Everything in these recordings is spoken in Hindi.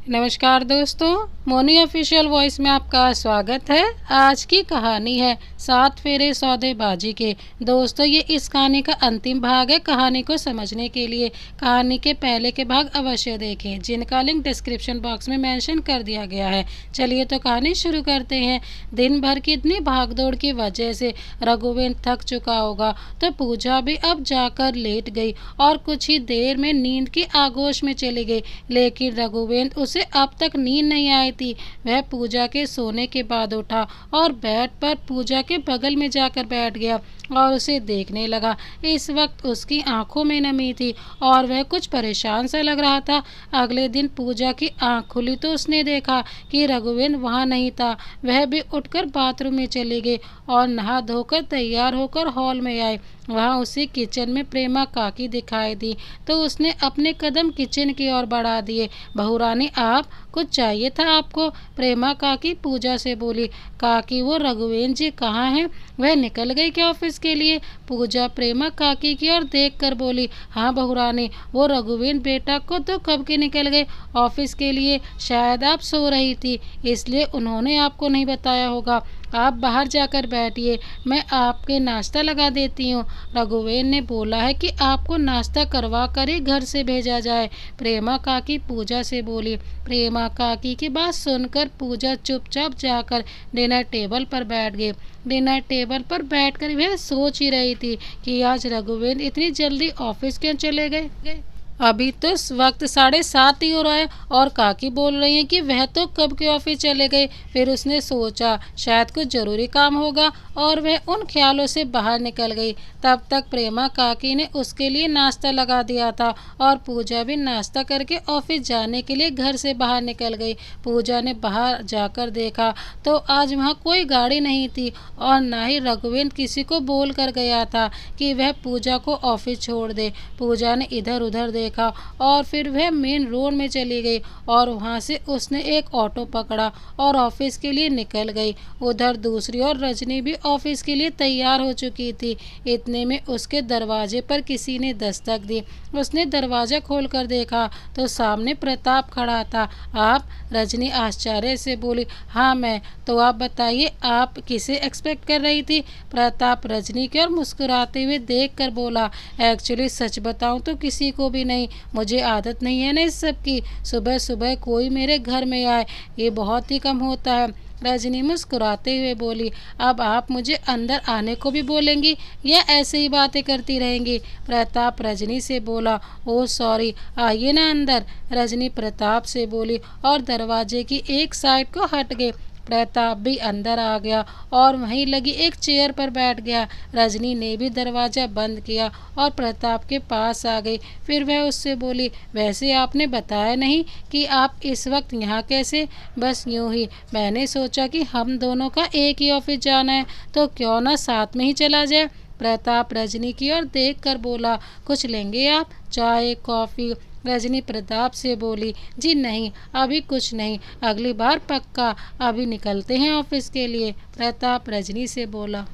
नमस्कार दोस्तों, मोनी ऑफिशियल वॉइस में आपका स्वागत है। आज की कहानी है 7 फेरे सौदेबाजी के। दोस्तों, ये इस कहानी का अंतिम भाग है। कहानी को समझने के लिए कहानी के पहले के भाग अवश्य देखें, जिनका लिंक डिस्क्रिप्शन बॉक्स में मेंशन कर दिया गया है। चलिए तो कहानी शुरू करते हैं। दिन भर की इतनी भागदौड़ की वजह से रघुवेंद्र थक चुका होगा, तो पूजा भी अब जाकर लेट गई और कुछ ही देर में नींद की आगोश में चली गई। लेकिन रघुवेंद्र उसे अब तक नींद नहीं आई थी। वह पूजा के सोने के बाद उठा और बेड पर पूजा के बगल में जाकर बैठ गया और उसे देखने लगा। इस वक्त उसकी आंखों में नमी थी और वह कुछ परेशान सा लग रहा था। अगले दिन पूजा की आंख खुली तो उसने देखा कि रघुवेंद्र वहां नहीं था। वह भी उठकर बाथरूम में चली गई और नहा धोकर तैयार होकर हॉल में आए। वहां उसे किचन में प्रेमा काकी दिखाई दी तो उसने अपने कदम किचन की ओर बढ़ा दिए। बहू रानी, आप कुछ चाहिए था आपको? प्रेमा काकी पूजा से बोली। काकी, वो रघुवेंद्र जी कहाँ हैं? वह निकल गई क्या ऑफिस के लिए? पूजा प्रेमा काकी की ओर देखकर बोली। हाँ बहू रानी, वो रघुवेंद्र बेटा को तो कब के निकल गए ऑफिस के लिए। शायद आप सो रही थी, इसलिए उन्होंने आपको नहीं बताया होगा। आप बाहर जाकर बैठिए, मैं आपके नाश्ता लगा देती हूँ। रघुवेंद्र ने बोला है कि आपको नाश्ता करवा कर ही घर से भेजा जाए। प्रेमा काकी पूजा से बोली। प्रेमा काकी की बात सुनकर पूजा चुपचाप जाकर डिनर टेबल पर बैठ गई। डिनर टेबल पर बैठकर वह सोच ही रही थी कि आज रघुवेंद्र इतनी जल्दी ऑफिस क्यों चले गए। अभी तो इस वक्त 7:30 ही हो रहा है और काकी बोल रही हैं कि वह तो कब के ऑफिस चले गए। फिर उसने सोचा शायद कुछ जरूरी काम होगा और वह उन ख्यालों से बाहर निकल गई। तब तक प्रेमा काकी ने उसके लिए नाश्ता लगा दिया था और पूजा भी नाश्ता करके ऑफिस जाने के लिए घर से बाहर निकल गई। पूजा ने बाहर जाकर देखा तो आज वहाँ कोई गाड़ी नहीं थी और न ही रघुवेंद्र किसी को बोल कर गया था कि वह पूजा को ऑफिस छोड़ दे। पूजा ने इधर उधर देखा और फिर वह मेन रोड में चली गई और वहां से उसने एक ऑटो पकड़ा और ऑफिस के लिए निकल गई। उधर दूसरी ओर रजनी भी ऑफिस के लिए तैयार हो चुकी थी। इतने में उसके दरवाजे पर किसी ने दस्तक दी। उसने दरवाजा खोलकर देखा तो सामने प्रताप खड़ा था। आप? रजनी आश्चर्य से बोली। हाँ मैं। तो आप बताइए, आप किसे एक्सपेक्ट कर रही थी? प्रताप रजनी की ओर मुस्कुराते हुए देख कर बोला। एक्चुअली सच बताऊं तो किसी को भी नहीं। मुझे आदत नहीं है ना इस सब की। सुबह सुबह कोई मेरे घर में आए, ये बहुत ही कम होता है। रजनी मुस्कुराते हुए बोली। अब आप मुझे अंदर आने को भी बोलेंगी या ऐसे ही बातें करती रहेंगी? प्रताप रजनी से बोला। ओह सॉरी, आइए ना अंदर, रजनी प्रताप से बोली और दरवाजे की एक साइड को हट गए। प्रताप भी अंदर आ गया और वहीं लगी एक चेयर पर बैठ गया। रजनी ने भी दरवाज़ा बंद किया और प्रताप के पास आ गई। फिर वह उससे बोली, वैसे आपने बताया नहीं कि आप इस वक्त यहाँ कैसे? बस यूँ ही, मैंने सोचा कि हम दोनों का एक ही ऑफिस जाना है तो क्यों ना साथ में ही चला जाए। प्रताप रजनी की ओर देख कर बोला। कुछ लेंगे आप? चाय, कॉफ़ी? रजनी प्रताप से बोली। जी नहीं, अभी कुछ नहीं, अगली बार पक्का। अभी निकलते हैं ऑफिस के लिए, प्रताप रजनी से बोला।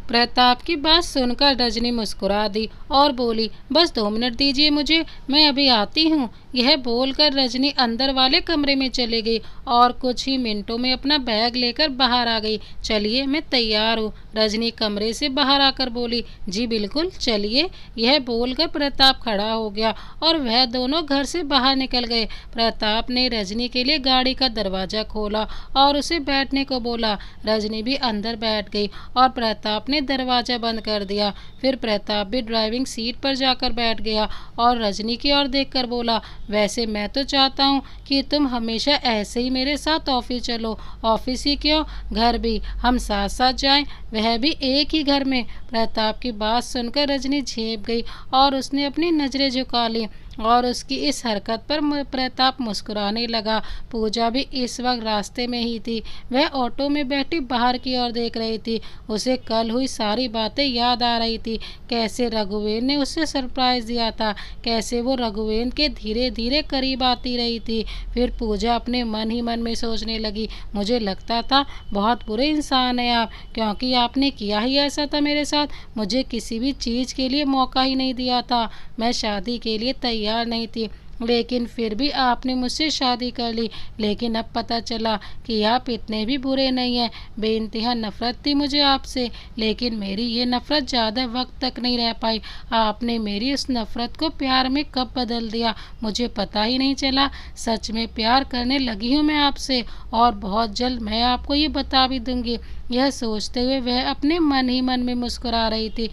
प्रताप की बात सुनकर रजनी मुस्कुरा दी और बोली, बस 2 मिनट दीजिए मुझे, मैं अभी आती हूँ। यह बोलकर रजनी अंदर वाले कमरे में चली गई और कुछ ही मिनटों में अपना बैग लेकर बाहर आ गई। चलिए, मैं तैयार हूँ, रजनी कमरे से बाहर आकर बोली। जी बिल्कुल, चलिए। यह बोलकर प्रताप खड़ा हो गया और वह दोनों घर से बाहर निकल गए। प्रताप ने रजनी के लिए गाड़ी का दरवाज़ा खोला और उसे बैठने को बोला। रजनी भी अंदर बैठ गई और प्रताप ने दरवाज़ा बंद कर दिया। फिर प्रताप भी ड्राइविंग सीट पर जाकर बैठ गया और रजनी की ओर देखकर बोला, वैसे मैं तो चाहता हूँ कि तुम हमेशा ऐसे ही मेरे साथ ऑफिस चलो। ऑफिस ही क्यों, घर भी, हम साथ साथ जाएं, वह भी एक ही घर में। प्रताप की बात सुनकर रजनी झेप गई और उसने अपनी नज़रें झुका ली और उसकी इस हरकत पर प्रताप मुस्कुराने लगा। पूजा भी इस वक्त रास्ते में ही थी। वह ऑटो में बैठी बाहर की ओर देख रही थी। उसे कल हुई सारी बातें याद आ रही थी। कैसे रघुवेंद्र ने उसे सरप्राइज दिया था, कैसे वो रघुवेंद्र के धीरे धीरे करीब आती रही थी। फिर पूजा अपने मन ही मन में सोचने लगी, मुझे लगता था बहुत बुरे इंसान हैं आप, क्योंकि आपने किया ही ऐसा था मेरे साथ। मुझे किसी भी चीज़ के लिए मौका ही नहीं दिया था। मैं शादी के लिए तैयार नहीं थी। लेकिन फिर भी आपने मुझसे शादी कर ली। लेकिन अब पता चला कि आप इतने भी बुरे नहीं हैं। बेइंतहा नफ़रत थी मुझे आपसे, लेकिन मेरी ये नफ़रत ज़्यादा वक्त तक नहीं रह पाई। आपने मेरी उस नफ़रत को प्यार में कब बदल दिया मुझे पता ही नहीं चला। सच में प्यार करने लगी हूँ मैं आपसे, और बहुत जल्द मैं आपको ये बता भी दूंगी। यह सोचते हुए वह अपने मन ही मन में मुस्कुरा रही थी।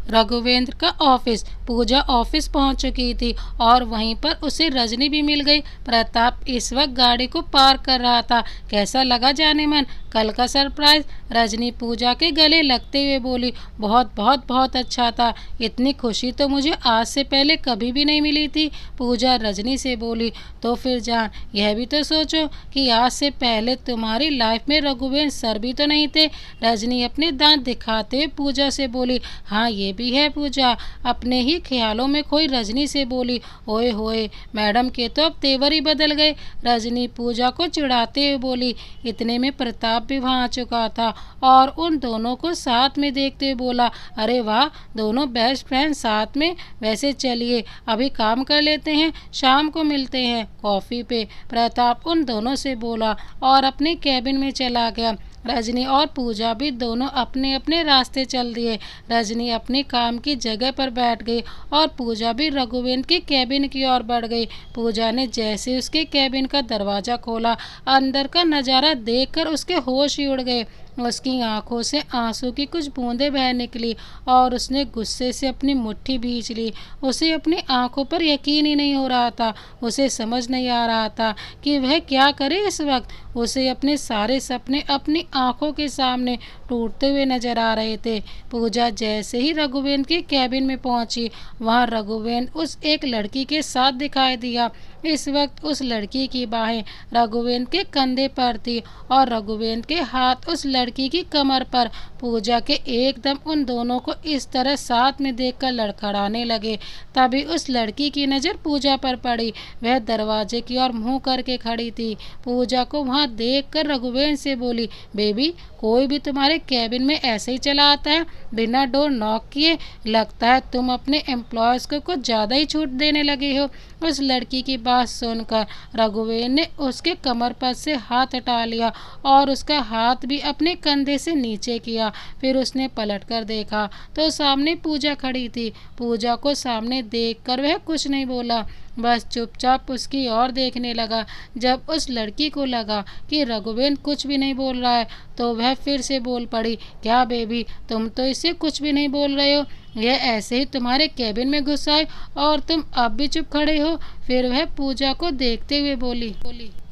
रघुवेंद्र का ऑफिस। पूजा ऑफिस पहुंच चुकी थी और वहीं पर उसे रजनी भी मिल गई। प्रताप इस वक्त गाड़ी को पार कर रहा था। कैसा लगा जाने मन कल का सरप्राइज? रजनी पूजा के गले लगते हुए बोली, बहुत बहुत बहुत अच्छा था। इतनी खुशी तो मुझे आज से पहले कभी भी नहीं मिली थी। पूजा रजनी से बोली, तो फिर जान यह भी तो सोचो कि आज से पहले तुम्हारी लाइफ में रघुवेंद्र सर भी तो नहीं थे। रजनी अपने दांत दिखाते हुए पूजा से बोली, हाँ ये भी है। पूजा अपने ही ख्यालों में खोई रजनी से बोली, ओए होए मैडम के तो अब तेवर ही बदल गए। रजनी पूजा को चिढ़ाते हुए बोली। इतने में प्रताप भी वहाँ आ चुका था और उन दोनों को साथ में देखते हुए बोला, अरे वाह दोनों बेस्ट फ्रेंड साथ में। वैसे चलिए अभी काम कर लेते हैं, शाम को मिलते हैं कॉफ़ी पे। प्रताप उन दोनों से बोला और अपने कैबिन में चला गया। रजनी और पूजा भी दोनों अपने अपने रास्ते चल दिए। रजनी अपने काम की जगह पर बैठ गई और पूजा भी रघुवेंद्र के कैबिन की ओर बढ़ गई। पूजा ने जैसे उसके कैबिन का दरवाज़ा खोला, अंदर का नज़ारा देखकर उसके होश ही उड़ गए। उसकी आंखों से आंसू की कुछ बूंदें बह निकली और उसने गुस्से से अपनी मुट्ठी भींच ली। उसे अपनी आंखों पर यकीन ही नहीं हो रहा था। उसे समझ नहीं आ रहा था कि वह क्या करे इस वक्त। उसे अपने सारे सपने अपनी आंखों के सामने टूटते हुए नजर आ रहे थे। पूजा जैसे ही रघुवेंद्र के कैबिन में पहुंची, वहां रघुवेंद्र उस एक लड़की के साथ दिखाई दिया। इस वक्त उस लड़की की बाहें रघुवेंद्र के कंधे पर थी और रघुवेंद्र के हाथ उस लड़की की कमर पर। पूजा के एकदम उन दोनों को इस तरह साथ में देखकर लड़खड़ाने लगे। तभी उस लड़की की नज़र पूजा पर पड़ी। वह दरवाजे की ओर मुंह करके खड़ी थी। पूजा को वहां देखकर रघुवेंद्र से बोली, बेबी कोई भी तुम्हारे कैबिन में ऐसे ही चला आता है बिना डोर नॉक किए? लगता है तुम अपने एम्प्लॉयज़ को कुछ ज़्यादा ही छूट देने लगे हो। उस लड़की की बात सुनकर रघुवेंद्र ने उसके कमर पर से हाथ हटा लिया और उसका हाथ भी अपने कंधे से नीचे किया। फिर उसने पलटकर देखा तो सामने पूजा खड़ी थी। पूजा को सामने देखकर वह कुछ नहीं बोला, बस चुपचाप उसकी ओर देखने लगा। जब उस लड़की को लगा कि रघुवेंद्र कुछ भी नहीं बोल रहा है तो वह फिर से बोल पड़ी, क्या बेबी तुम तो इससे कुछ भी नहीं बोल रहे हो? यह ऐसे ही तुम्हारे कैबिन में घुस आए और तुम अब भी चुप खड़े हो? फिर वह पूजा को देखते हुए बोली,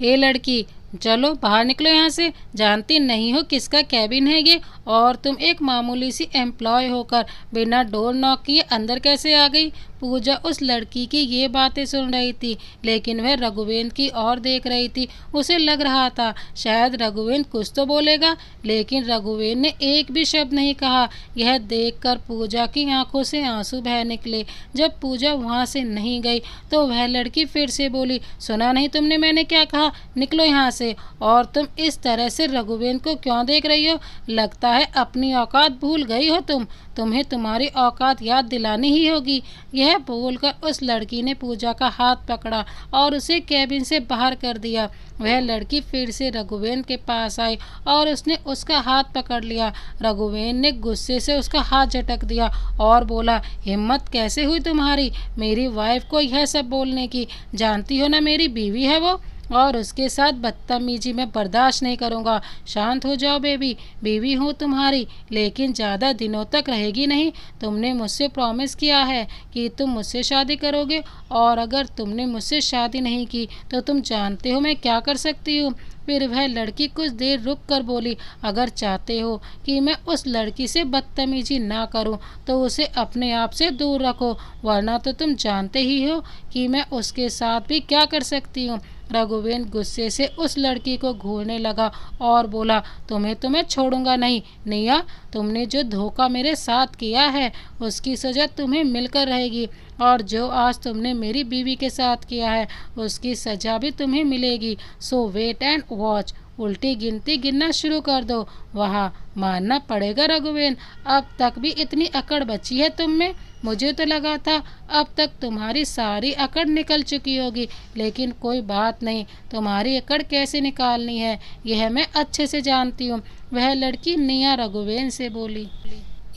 ए लड़की चलो बाहर निकलो यहाँ से। जानती नहीं हो किसका कैबिन है ये? और तुम एक मामूली सी एम्प्लॉय होकर बिना डोर नॉक किए अंदर कैसे आ गई? पूजा उस लड़की की ये बातें सुन रही थी, लेकिन वह रघुवेंद्र की ओर देख रही थी। उसे लग रहा था शायद रघुवेंद्र कुछ तो बोलेगा, लेकिन रघुवेंद्र ने एक भी शब्द नहीं कहा। यह देखकर पूजा की आंखों से आंसू बह निकले। जब पूजा वहाँ से नहीं गई तो वह लड़की फिर से बोली, सुना नहीं तुमने मैंने क्या कहा? निकलो यहाँ से। और तुम इस तरह से रघुवेंद्र को क्यों देख रही हो? लगता है अपनी औकात भूल गई हो तुम। तुम्हें तुम्हारी औकात याद दिलानी ही होगी। यह बोलकर उस लड़की ने पूजा का हाथ पकड़ा और उसे कैबिन से बाहर कर दिया। वह लड़की फिर से रघुवेंद्र के पास आई और उसने उसका हाथ पकड़ लिया। रघुवेंद्र ने गुस्से से उसका हाथ झटक दिया और बोला, हिम्मत कैसे हुई तुम्हारी मेरी वाइफ को यह सब बोलने की? जानती हो ना मेरी बीवी है वो, और उसके साथ बदतमीजी मैं बर्दाश्त नहीं करूँगा। शांत हो जाओ बेबी, बीवी हूँ तुम्हारी, लेकिन ज़्यादा दिनों तक रहेगी नहीं। तुमने मुझसे प्रॉमिस किया है कि तुम मुझसे शादी करोगे, और अगर तुमने मुझसे शादी नहीं की तो तुम जानते हो मैं क्या कर सकती हूँ। फिर वह लड़की कुछ देर रुक कर बोली, अगर चाहते हो कि मैं उस लड़की से बदतमीजी ना करूं तो उसे अपने आप से दूर रखो, वरना तो तुम जानते ही हो कि मैं उसके साथ भी क्या कर सकती हूँ। रघुवेंद्र गुस्से से उस लड़की को घूरने लगा और बोला, तुम्हें तो मैं छोड़ूंगा नहीं निया। तुमने जो धोखा मेरे साथ किया है उसकी सज़ा तुम्हें मिलकर रहेगी, और जो आज तुमने मेरी बीवी के साथ किया है उसकी सज़ा भी तुम्हें मिलेगी। सो वेट एंड वॉच। उल्टी गिनती गिनना शुरू कर दो। वहाँ मानना पड़ेगा रघुवेंद्र, अब तक भी इतनी अकड़ बची है तुम में। मुझे तो लगा था अब तक तुम्हारी सारी अकड़ निकल चुकी होगी, लेकिन कोई बात नहीं, तुम्हारी अकड़ कैसे निकालनी है यह मैं अच्छे से जानती हूँ। वह लड़की निया रघुवेंद्र से बोली।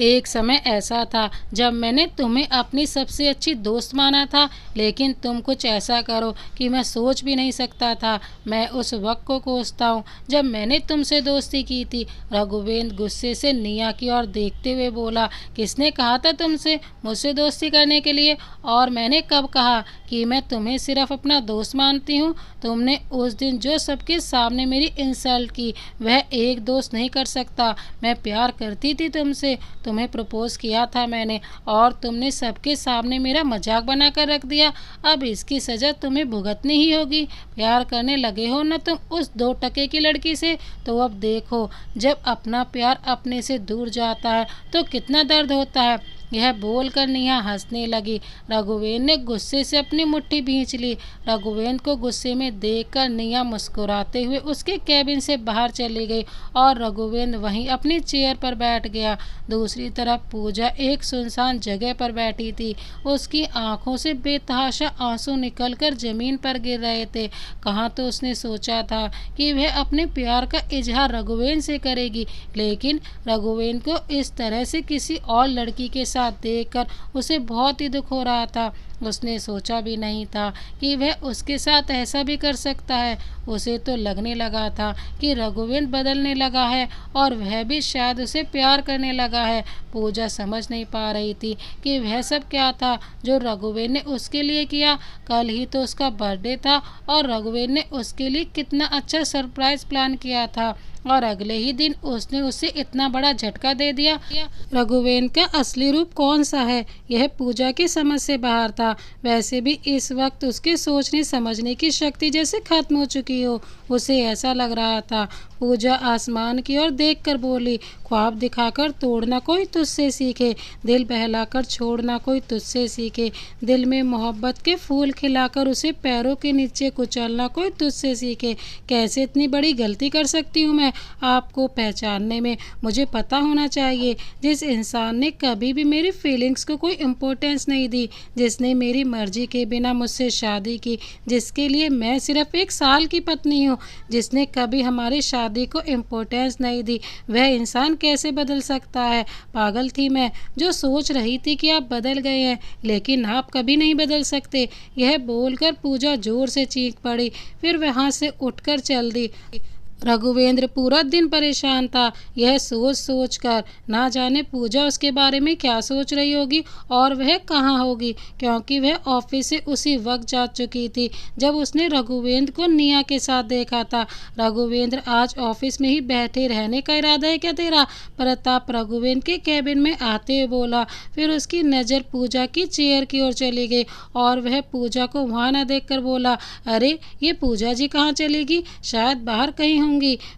एक समय ऐसा था जब मैंने तुम्हें अपनी सबसे अच्छी दोस्त माना था, लेकिन तुम कुछ ऐसा करो कि मैं सोच भी नहीं सकता था। मैं उस वक्त को कोसता हूँ जब मैंने तुमसे दोस्ती की थी। रघुवेंद्र गुस्से से निया की ओर देखते हुए बोला, किसने कहा था तुमसे मुझसे दोस्ती करने के लिए? और मैंने कब कहा कि मैं तुम्हें सिर्फ अपना दोस्त मानती हूँ? तुमने उस दिन जो सबके सामने मेरी इंसल्ट की, वह एक दोस्त नहीं कर सकता। मैं प्यार करती थी तुमसे, तुम्हें प्रपोज किया था मैंने, और तुमने सबके सामने मेरा मजाक बनाकर रख दिया। अब इसकी सज़ा तुम्हें भुगतनी ही होगी। प्यार करने लगे हो न तुम उस 2 टके की लड़की से, तो अब देखो जब अपना प्यार अपने से दूर जाता है तो कितना दर्द होता है। यह बोलकर नेहा हंसने लगी। रघुवेंद्र ने गुस्से से अपनी मुट्ठी भींच ली। रघुवेंद्र को गुस्से में देखकर नेहा मुस्कुराते हुए उसके कैबिन से बाहर चली गई और रघुवेंद्र वहीं अपनी चेयर पर बैठ गया। दूसरी तरफ पूजा एक सुनसान जगह पर बैठी थी। उसकी आंखों से बेतहाशा आंसू निकलकर जमीन पर गिर रहे थे। कहाँ तो उसने सोचा था कि वह अपने प्यार का इजहार रघुवेंद्र से करेगी, लेकिन रघुवेंद्र को इस तरह से किसी और लड़की के साथ देखकर उसे बहुत ही दुख हो रहा था। उसने सोचा भी नहीं था कि वह उसके साथ ऐसा भी कर सकता है। उसे तो लगने लगा था कि रघुवेंद्र बदलने लगा है और वह भी शायद उसे प्यार करने लगा है। पूजा समझ नहीं पा रही थी कि वह सब क्या था जो रघुवेंद्र ने उसके लिए किया। कल ही तो उसका बर्थडे था और रघुवेंद्र ने उसके लिए कितना अच्छा सरप्राइज प्लान किया था, और अगले ही दिन उसने उसे इतना बड़ा झटका दे दिया। रघुवेंद्र का असली रूप कौन सा है, यह पूजा की समझ से बाहर था। वैसे भी इस वक्त उसके सोचने समझने की शक्ति जैसे खत्म हो चुकी हो, उसे ऐसा लग रहा था। पूजा आसमान की ओर देखकर बोली, ख्वाब दिखाकर तोड़ना कोई तुझसे सीखे, दिल बहलाकर छोड़ना कोई तुझसे सीखे, दिल में मोहब्बत के फूल खिलाकर उसे पैरों के नीचे कुचलना कोई तुझसे सीखे। कैसे इतनी बड़ी गलती कर सकती हूँ मैं? आपको पहचानने में मुझे पता होना चाहिए। जिस इंसान ने कभी भी मेरी फीलिंग्स को कोई इम्पोर्टेंस नहीं दी, जिसने मेरी मर्जी के बिना मुझसे शादी की, जिसके लिए मैं सिर्फ 1 साल की पत्नी हूँ, जिसने कभी हमारी शादी को इम्पोर्टेंस नहीं दी, वह इंसान कैसे बदल सकता है? पागल थी मैं जो सोच रही थी कि आप बदल गए हैं, लेकिन आप कभी नहीं बदल सकते। यह बोलकर पूजा जोर से चीख पड़ी, फिर वहाँ से उठकर चल दी। रघुवेंद्र पूरा दिन परेशान था, यह सोच सोच कर ना जाने पूजा उसके बारे में क्या सोच रही होगी और वह कहाँ होगी, क्योंकि वह ऑफिस से उसी वक्त जा चुकी थी जब उसने रघुवेंद्र को निया के साथ देखा था। रघुवेंद्र, आज ऑफिस में ही बैठे रहने का इरादा है क्या तेरा? प्रताप रघुवेंद्र के कैबिन में आते हुए बोला। फिर उसकी नज़र पूजा की चेयर की ओर चली गई और वह पूजा को वहाँ न देखकर बोला, अरे ये पूजा जी कहाँ चलेगी? शायद बाहर कहीं होंगी।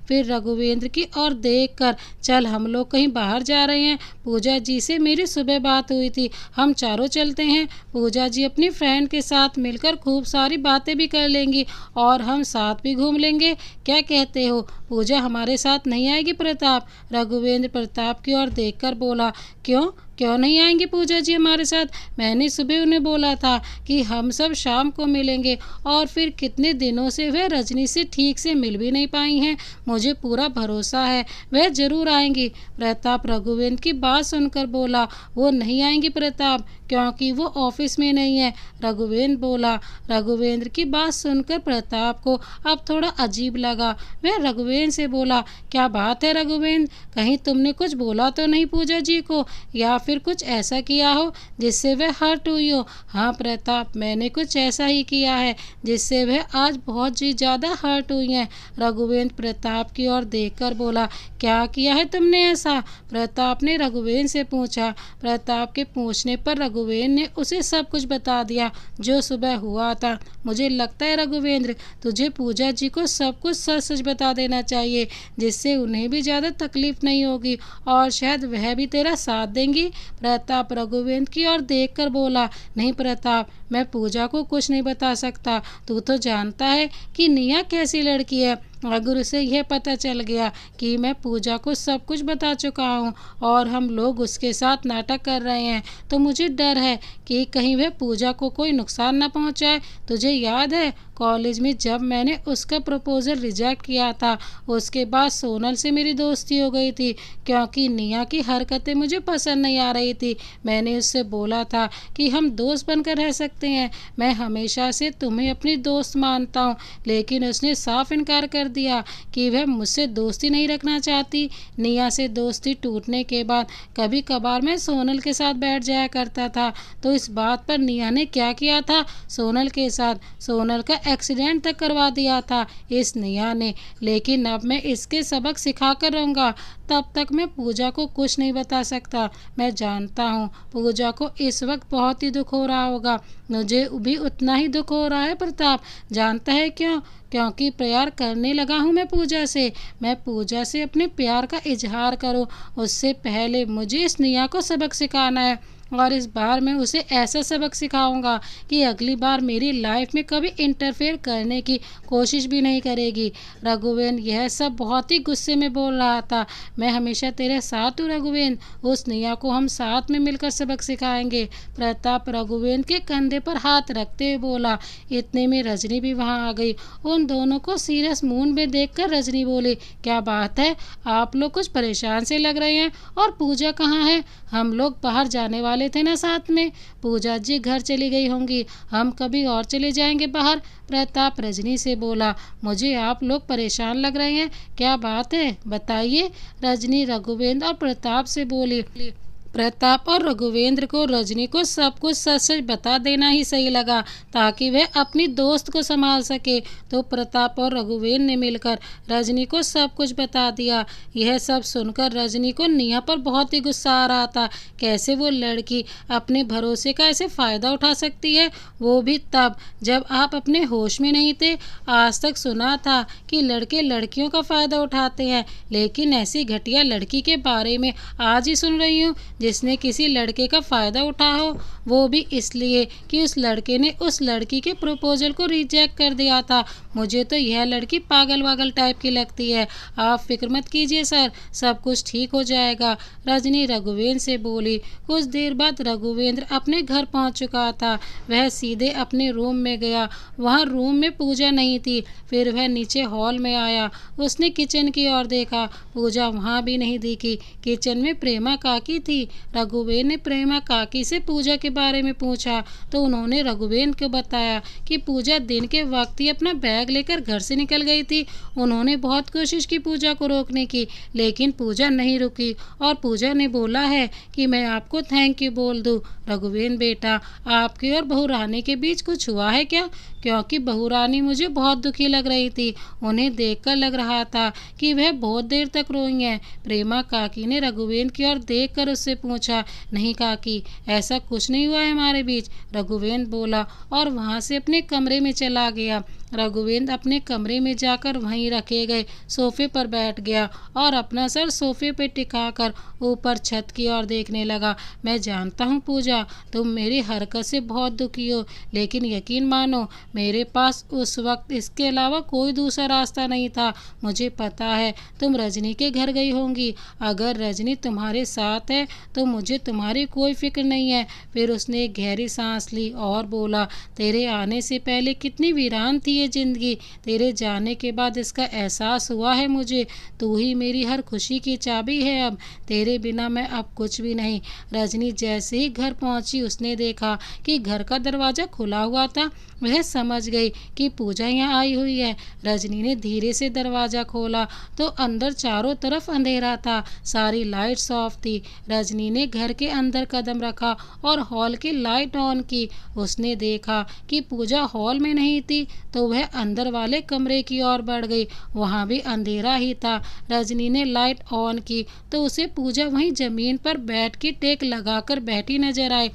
फिर रघुवेंद्र की ओर देखकर, चल हम लोग कहीं बाहर जा रहे हैं, पूजा जी से मेरी सुबह बात हुई थी, हम चारों चलते हैं। पूजा जी अपनी फ्रेंड के साथ मिलकर खूब सारी बातें भी कर लेंगी और हम साथ भी घूम लेंगे, क्या कहते हो? पूजा हमारे साथ नहीं आएगी प्रताप? रघुवेंद्र प्रताप की ओर देखकर बोला, क्यों क्यों नहीं आएंगे पूजा जी हमारे साथ? मैंने सुबह उन्हें बोला था कि हम सब शाम को मिलेंगे, और फिर कितने दिनों से वह रजनी से ठीक से मिल भी नहीं पाई हैं। मुझे पूरा भरोसा है वह जरूर आएंगी। प्रताप रघुवेंद्र की बात सुनकर बोला, वो नहीं आएंगी प्रताप, क्योंकि वो ऑफिस में नहीं है। रघुवेंद्र बोला। रघुवेंद्र की बात सुनकर प्रताप को अब थोड़ा अजीब लगा। वह रघुवेंद्र से बोला, क्या बात है रघुवेंद्र, कहीं तुमने कुछ बोला तो नहीं पूजा जी को, या फिर कुछ ऐसा किया हो जिससे वह हर्ट हुई हो? हाँ प्रताप, मैंने कुछ ऐसा ही किया है जिससे वह आज बहुत ही ज़्यादा हर्ट हुई हैं। रघुवेंद्र प्रताप की ओर देखकर बोला, क्या किया है तुमने ऐसा? प्रताप ने रघुवेंद्र से पूछा। प्रताप के पूछने पर रघुवेंद्र ने उसे सब कुछ बता दिया जो सुबह हुआ था। मुझे लगता है रघुवेंद्र, तुझे पूजा जी को सब कुछ सच सच बता देना चाहिए, जिससे उन्हें भी ज़्यादा तकलीफ नहीं होगी और शायद वह भी तेरा साथ देंगी। प्रताप रघुवेंद्र की ओर देखकर बोला, नहीं प्रताप, मैं पूजा को कुछ नहीं बता सकता। तू तो जानता है कि निया कैसी लड़की है, अगर उसे यह पता चल गया कि मैं पूजा को सब कुछ बता चुका हूँ और हम लोग उसके साथ नाटक कर रहे हैं, तो मुझे डर है कि कहीं वह पूजा को कोई नुकसान न पहुँचाए। तुझे याद है कॉलेज में जब मैंने उसका प्रपोज़ल रिजेक्ट किया था, उसके बाद सोनल से मेरी दोस्ती हो गई थी क्योंकि निया की हरकतें मुझे पसंद नहीं आ रही थी। मैंने उससे बोला था कि हम दोस्त बनकर रह सकते हैं, मैं हमेशा से तुम्हें अपनी दोस्त मानता हूँ, लेकिन उसने साफ इनकार कर दिया कि वह मुझसे दोस्ती नहीं रखना चाहती। निया से दोस्ती टूटने के बाद कभी कभार मैं सोनल के साथ बैठ जाया करता था, तो इस बात पर निया ने क्या किया था सोनल के साथ, सोनल का एक्सीडेंट तक करवा दिया था इस निया ने। लेकिन अब मैं इसके सबक सिखा कर रहूँगा, तब तक मैं पूजा को कुछ नहीं बता सकता। मैं जानता हूँ पूजा को इस वक्त बहुत ही दुख हो रहा होगा, मुझे भी उतना ही दुख हो रहा है प्रताप। जानता है क्यों? क्योंकि प्यार करने लगा हूँ मैं पूजा से। मैं पूजा से अपने प्यार का इजहार करूँ उससे पहले मुझे इस निया को सबक सिखाना है, और इस बार मैं उसे ऐसा सबक सिखाऊंगा कि अगली बार मेरी लाइफ में कभी इंटरफेयर करने की कोशिश भी नहीं करेगी। रघुवेंद्र यह सब बहुत ही गुस्से में बोल रहा था। मैं हमेशा तेरे साथ हूँ रघुवेंद्र, उस निया को हम साथ में मिलकर सबक सिखाएंगे। प्रताप रघुवेंद्र के कंधे पर हाथ रखते हुए बोला। इतने में रजनी भी वहाँ आ गई। उन दोनों को सीरियस मूड में देखकर रजनी बोली, क्या बात है, आप लोग कुछ परेशान से लग रहे हैं, और पूजा कहाँ है? हम लोग बाहर जाने वाले थे ना साथ में। पूजा जी घर चली गई होंगी, हम कभी और चले जाएंगे बाहर। प्रताप रजनी से बोला, मुझे आप लोग परेशान लग रहे हैं, क्या बात है बताइए। रजनी रघुवेंद्र और प्रताप से बोली। प्रताप और रघुवेंद्र को रजनी को सब कुछ सच सच बता देना ही सही लगा ताकि वह अपनी दोस्त को संभाल सके, तो प्रताप और रघुवेंद्र ने मिलकर रजनी को सब कुछ बता दिया। यह सब सुनकर रजनी को निया पर बहुत ही गुस्सा आ रहा था। कैसे वो लड़की अपने भरोसे का ऐसे फ़ायदा उठा सकती है, वो भी तब जब आप अपने होश में नहीं थे। आज तक सुना था कि लड़के लड़कियों का फ़ायदा उठाते हैं, लेकिन ऐसी घटिया लड़की के बारे में आज ही सुन रही हूँ जिसने किसी लड़के का फ़ायदा उठा हो, वो भी इसलिए कि उस लड़के ने उस लड़की के प्रपोजल को रिजेक्ट कर दिया था। मुझे तो यह लड़की पागल वागल टाइप की लगती है। आप फिक्र मत कीजिए सर, सब कुछ ठीक हो जाएगा, रजनी रघुवेंद्र से बोली। कुछ देर बाद रघुवेंद्र अपने घर पहुंच चुका था। वह सीधे अपने रूम में गया। वहाँ रूम में पूजा नहीं थी। फिर वह नीचे हॉल में आया। उसने किचन की ओर देखा, पूजा वहाँ भी नहीं दिखी। किचन में प्रेमा काकी थी। रघुवेंद्र ने प्रेमा काकी से पूजा के बारे में पूछा तो उन्होंने रघुवेंद्र को बताया कि पूजा दिन के वक्त ही अपना बैग लेकर घर से निकल गई थी। उन्होंने बहुत कोशिश की पूजा को रोकने की, लेकिन पूजा नहीं रुकी और पूजा ने बोला है कि मैं आपको थैंक यू बोल दूं। रघुवेंद्र बेटा, आपके और बहू रानी के बीच कुछ हुआ है क्या? क्योंकि बहू रानी मुझे बहुत दुखी लग रही थी। उन्हें देखकर लग रहा था कि वह बहुत देर तक रोई हैं। प्रेमा काकी ने रघुवेंद्र की ओर देखकर उससे पूछा। नहीं काकी, ऐसा कुछ नहीं हुआ है हमारे बीच, रघुवेंद्र बोला और वहाँ से अपने कमरे में चला गया। रघुवेंद्र अपने कमरे में जाकर वहीं रखे गए सोफे पर बैठ गया और अपना सर सोफे पर टिकाकर ऊपर छत की ओर देखने लगा। मैं जानता हूँ पूजा, तुम मेरी हरकत से बहुत दुखी हो, लेकिन यकीन मानो मेरे पास उस वक्त इसके अलावा कोई दूसरा रास्ता नहीं था। मुझे पता है तुम रजनी के घर गई होंगी। अगर रजनी तुम्हारे साथ है तो मुझे तुम्हारी कोई फिक्र नहीं है। फिर उसने एक गहरी सांस ली और बोला, तेरे आने से पहले कितनी वीरान थी ये जिंदगी, तेरे जाने के बाद इसका एहसास हुआ है मुझे। तू ही मेरी हर खुशी की चाबी है, अब तेरे बिना मैं अब कुछ भी नहीं। रजनी जैसे ही घर पहुंची उसने देखा कि घर का दरवाज़ा खुला हुआ था। वह समझ गई कि पूजा यहाँ आई हुई है। रजनी ने धीरे से दरवाज़ा खोला तो अंदर चारों तरफ अंधेरा था, सारी लाइट्स ऑफ थी। रजनी ने घर के अंदर कदम रखा और हॉल की लाइट ऑन की। उसने देखा कि पूजा हॉल में नहीं थी तो वह अंदर वाले कमरे की ओर बढ़ गई। वहाँ भी अंधेरा ही था। रजनी ने लाइट ऑन की तो उसे पूजा वहीं जमीन पर बैठ के टेक लगाकर बैठी नजर आई।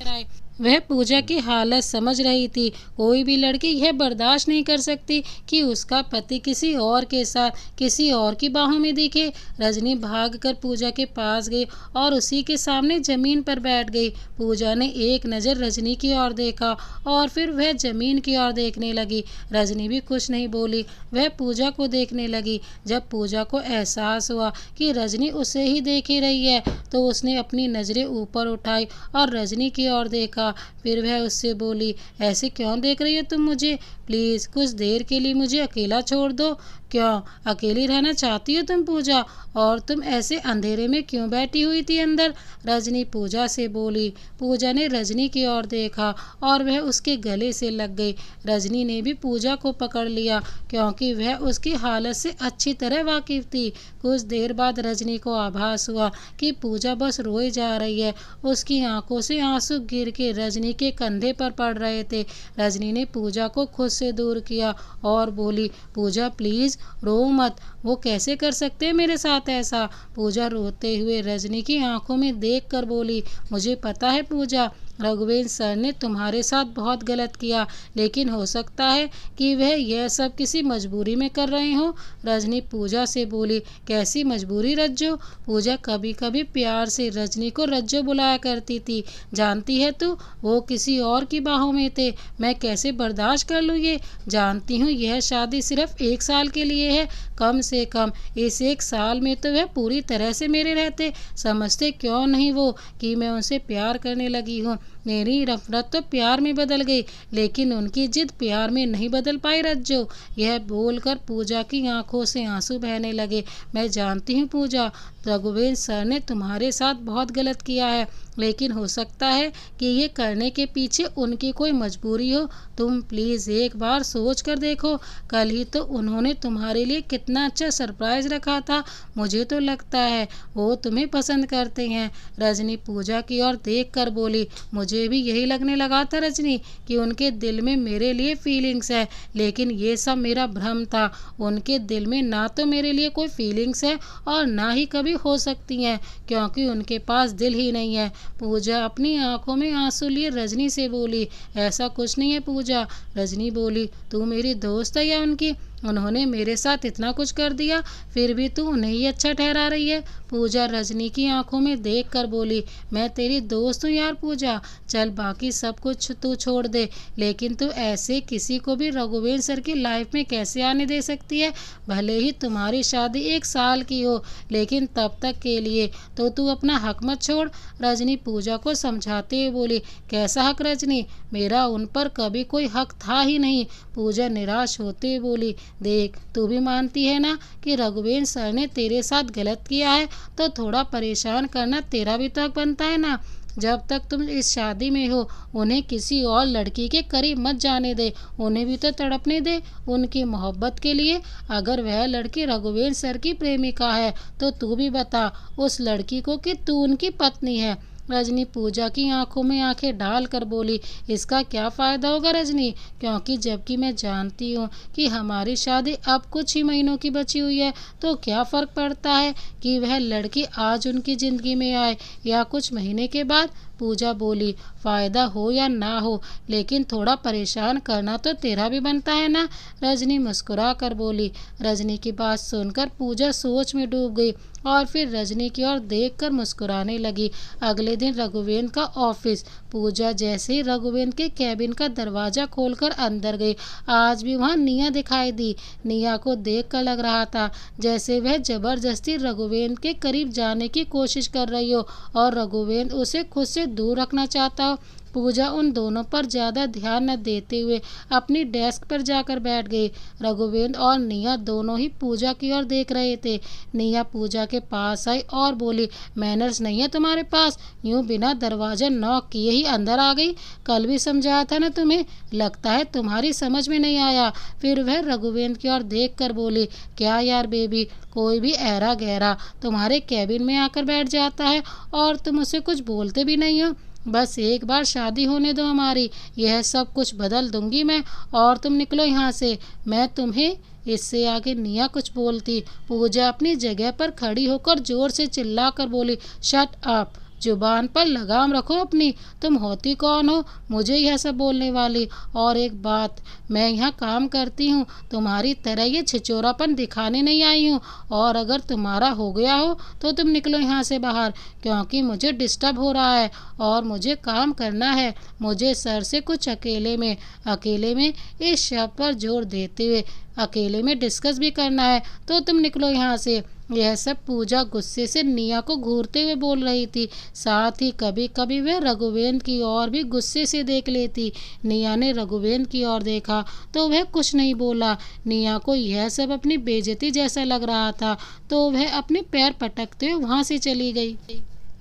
वह पूजा की हालत समझ रही थी। कोई भी लड़की यह बर्दाश्त नहीं कर सकती कि उसका पति किसी और के साथ किसी और की बाहों में दिखे। रजनी भागकर पूजा के पास गई और उसी के सामने जमीन पर बैठ गई। पूजा ने एक नज़र रजनी की ओर देखा और फिर वह जमीन की ओर देखने लगी। रजनी भी कुछ नहीं बोली, वह पूजा को देखने लगी। जब पूजा को एहसास हुआ कि रजनी उसे ही देख ही रही है तो उसने अपनी नज़रें ऊपर उठाई और रजनी की ओर देखा। फिर वह उससे बोली, ऐसे क्यों देख रही हो तुम मुझे? प्लीज़ कुछ देर के लिए मुझे अकेला छोड़ दो। क्यों अकेली रहना चाहती हो तुम पूजा? और तुम ऐसे अंधेरे में क्यों बैठी हुई थी अंदर? रजनी पूजा से बोली। पूजा ने रजनी की ओर देखा और वह उसके गले से लग गई। रजनी ने भी पूजा को पकड़ लिया क्योंकि वह उसकी हालत से अच्छी तरह वाकिफ थी। कुछ देर बाद रजनी को आभास हुआ कि पूजा बस रोए जा रही है। उसकी आंखों से आंसू गिर के रजनी के कंधे पर पड़ रहे थे। रजनी ने पूजा को खुद से दूर किया और बोली, पूजा प्लीज़ रो मत, वो कैसे कर सकते हैं मेरे साथ ऐसा? पूजा रोते हुए रजनी की आंखों में देख कर बोली, मुझे पता है पूजा, रघुवेंद्र सर ने तुम्हारे साथ बहुत गलत किया, लेकिन हो सकता है कि वह यह सब किसी मजबूरी में कर रहे हो। रजनी पूजा से बोली, कैसी मजबूरी रज्जो? पूजा कभी कभी प्यार से रजनी को रज्जो बुलाया करती थी। जानती है तू, वो किसी और की बाहों में थे। मैं कैसे बर्दाश्त कर लूँ ये? जानती हूँ यह शादी सिर्फ 1 साल के लिए है, कम से कम इस 1 साल में तो वह पूरी तरह से मेरे रहते। समझते क्यों नहीं वो कि मैं उनसे प्यार करने लगी हूँ। मेरी नफरत तो प्यार में बदल गई, लेकिन उनकी जिद प्यार में नहीं बदल पाई रज्जो। यह बोलकर पूजा की आंखों से आंसू बहने लगे। मैं जानती हूँ पूजा, रघुवेंद्र सर ने तुम्हारे साथ बहुत गलत किया है, लेकिन हो सकता है कि ये करने के पीछे उनकी कोई मजबूरी हो। तुम प्लीज़ एक बार सोच कर देखो। कल ही तो उन्होंने तुम्हारे लिए कितना अच्छा सरप्राइज रखा था। मुझे तो लगता है वो तुम्हें पसंद करते हैं। रजनी पूजा की ओर देख कर बोली, मुझे भी यही लगने लगा था रजनी कि उनके दिल में मेरे लिए फीलिंग्स है, लेकिन ये सब मेरा भ्रम था। उनके दिल में ना तो मेरे लिए कोई फीलिंग्स है और ना ही कभी हो सकती हैं, क्योंकि उनके पास दिल ही नहीं है। पूजा अपनी आंखों में आंसू लिए रजनी से बोली, ऐसा कुछ नहीं है पूजा। रजनी बोली, तू मेरी दोस्त है या उनकी? उन्होंने मेरे साथ इतना कुछ कर दिया, फिर भी तू उन्हें ही अच्छा ठहरा रही है। पूजा रजनी की आंखों में देख कर बोली, मैं तेरी दोस्त हूँ यार पूजा, चल बाकी सब कुछ तू छोड़ दे, लेकिन तू ऐसे किसी को भी रघुवेंद्र सर की लाइफ में कैसे आने दे सकती है? भले ही तुम्हारी शादी 1 साल की हो, लेकिन तब तक के लिए तो तू अपना हक मत छोड़। रजनी पूजा को समझाते हुए बोली, कैसा हक रजनी? मेरा उन पर कभी कोई हक था ही नहीं। पूजा निराश होते हुए बोली, देख तू भी मानती है ना कि रघुवेंद्र सर ने तेरे साथ गलत किया है, तो थोड़ा परेशान करना तेरा भी तो हक बनता है ना। जब तक तुम इस शादी में हो उन्हें किसी और लड़की के करीब मत जाने दे, उन्हें भी तो तड़पने दे उनकी मोहब्बत के लिए। अगर वह लड़की रघुवेंद्र सर की प्रेमिका है तो तू भी बता उस लड़की को कि तू उनकी पत्नी है। रजनी पूजा की आंखों में आंखें डाल कर बोली, इसका क्या फ़ायदा होगा रजनी, क्योंकि जबकि मैं जानती हूँ कि हमारी शादी अब कुछ ही महीनों की बची हुई है, तो क्या फ़र्क पड़ता है कि वह लड़की आज उनकी ज़िंदगी में आए या कुछ महीने के बाद। पूजा बोली, फ़ायदा हो या ना हो, लेकिन थोड़ा परेशान करना तो तेरा भी बनता है ना। रजनी मुस्कुरा कर बोली। रजनी की बात सुनकर पूजा सोच में डूब गई और फिर रजनी की ओर देखकर मुस्कुराने लगी। अगले दिन रघुवेंद्र का ऑफिस। पूजा जैसे ही रघुवेंद्र के कैबिन का दरवाज़ा खोलकर अंदर गई, आज भी वहाँ निया दिखाई दी। निया को देखकर लग रहा था जैसे वह ज़बरदस्ती रघुवेंद्र के करीब जाने की कोशिश कर रही हो और रघुवेंद्र उसे खुद से दूर रखना चाहता हो। पूजा उन दोनों पर ज़्यादा ध्यान न देते हुए अपनी डेस्क पर जाकर बैठ गई। रघुवेंद्र और निया दोनों ही पूजा की ओर देख रहे थे। निया पूजा के पास आई और बोली, मैनर्स नहीं है तुम्हारे पास, यूँ बिना दरवाज़ा नॉक किए ही अंदर आ गई। कल भी समझाया था ना तुम्हें, लगता है तुम्हारी समझ में नहीं आया। फिर वह रघुवेंद्र की ओर देख कर बोली, क्या यार बेबी, कोई भी ऐरा गहरा तुम्हारे कैबिन में आकर बैठ जाता है और तुम उसे कुछ बोलते भी नहीं हो। बस एक बार शादी होने दो हमारी, यह सब कुछ बदल दूंगी मैं, और तुम निकलो यहाँ से। मैं तुम्हें इससे आगे निया कुछ बोलती, पूजा अपनी जगह पर खड़ी होकर जोर से चिल्लाकर बोली, शट अप। जुबान पर लगाम रखो अपनी। तुम होती कौन हो मुझे यह सब बोलने वाली? और एक बात, मैं यहाँ काम करती हूँ, तुम्हारी तरह ये छिचोरापन दिखाने नहीं आई हूँ। और अगर तुम्हारा हो गया हो तो तुम निकलो यहाँ से बाहर, क्योंकि मुझे डिस्टर्ब हो रहा है और मुझे काम करना है। मुझे सर से कुछ अकेले में इस शब्द पर जोर देते हुए अकेले में डिस्कस भी करना है, तो तुम निकलो यहाँ से। यह सब पूजा गुस्से से निया को घूरते हुए बोल रही थी। साथ ही कभी कभी वह रघुवेंद्र की ओर भी गुस्से से देख लेती। निया ने रघुवेंद्र की ओर देखा तो वह कुछ नहीं बोला। निया को यह सब अपनी बेइज्जती जैसा लग रहा था, तो वह अपने पैर पटकते हुए वहाँ से चली गई।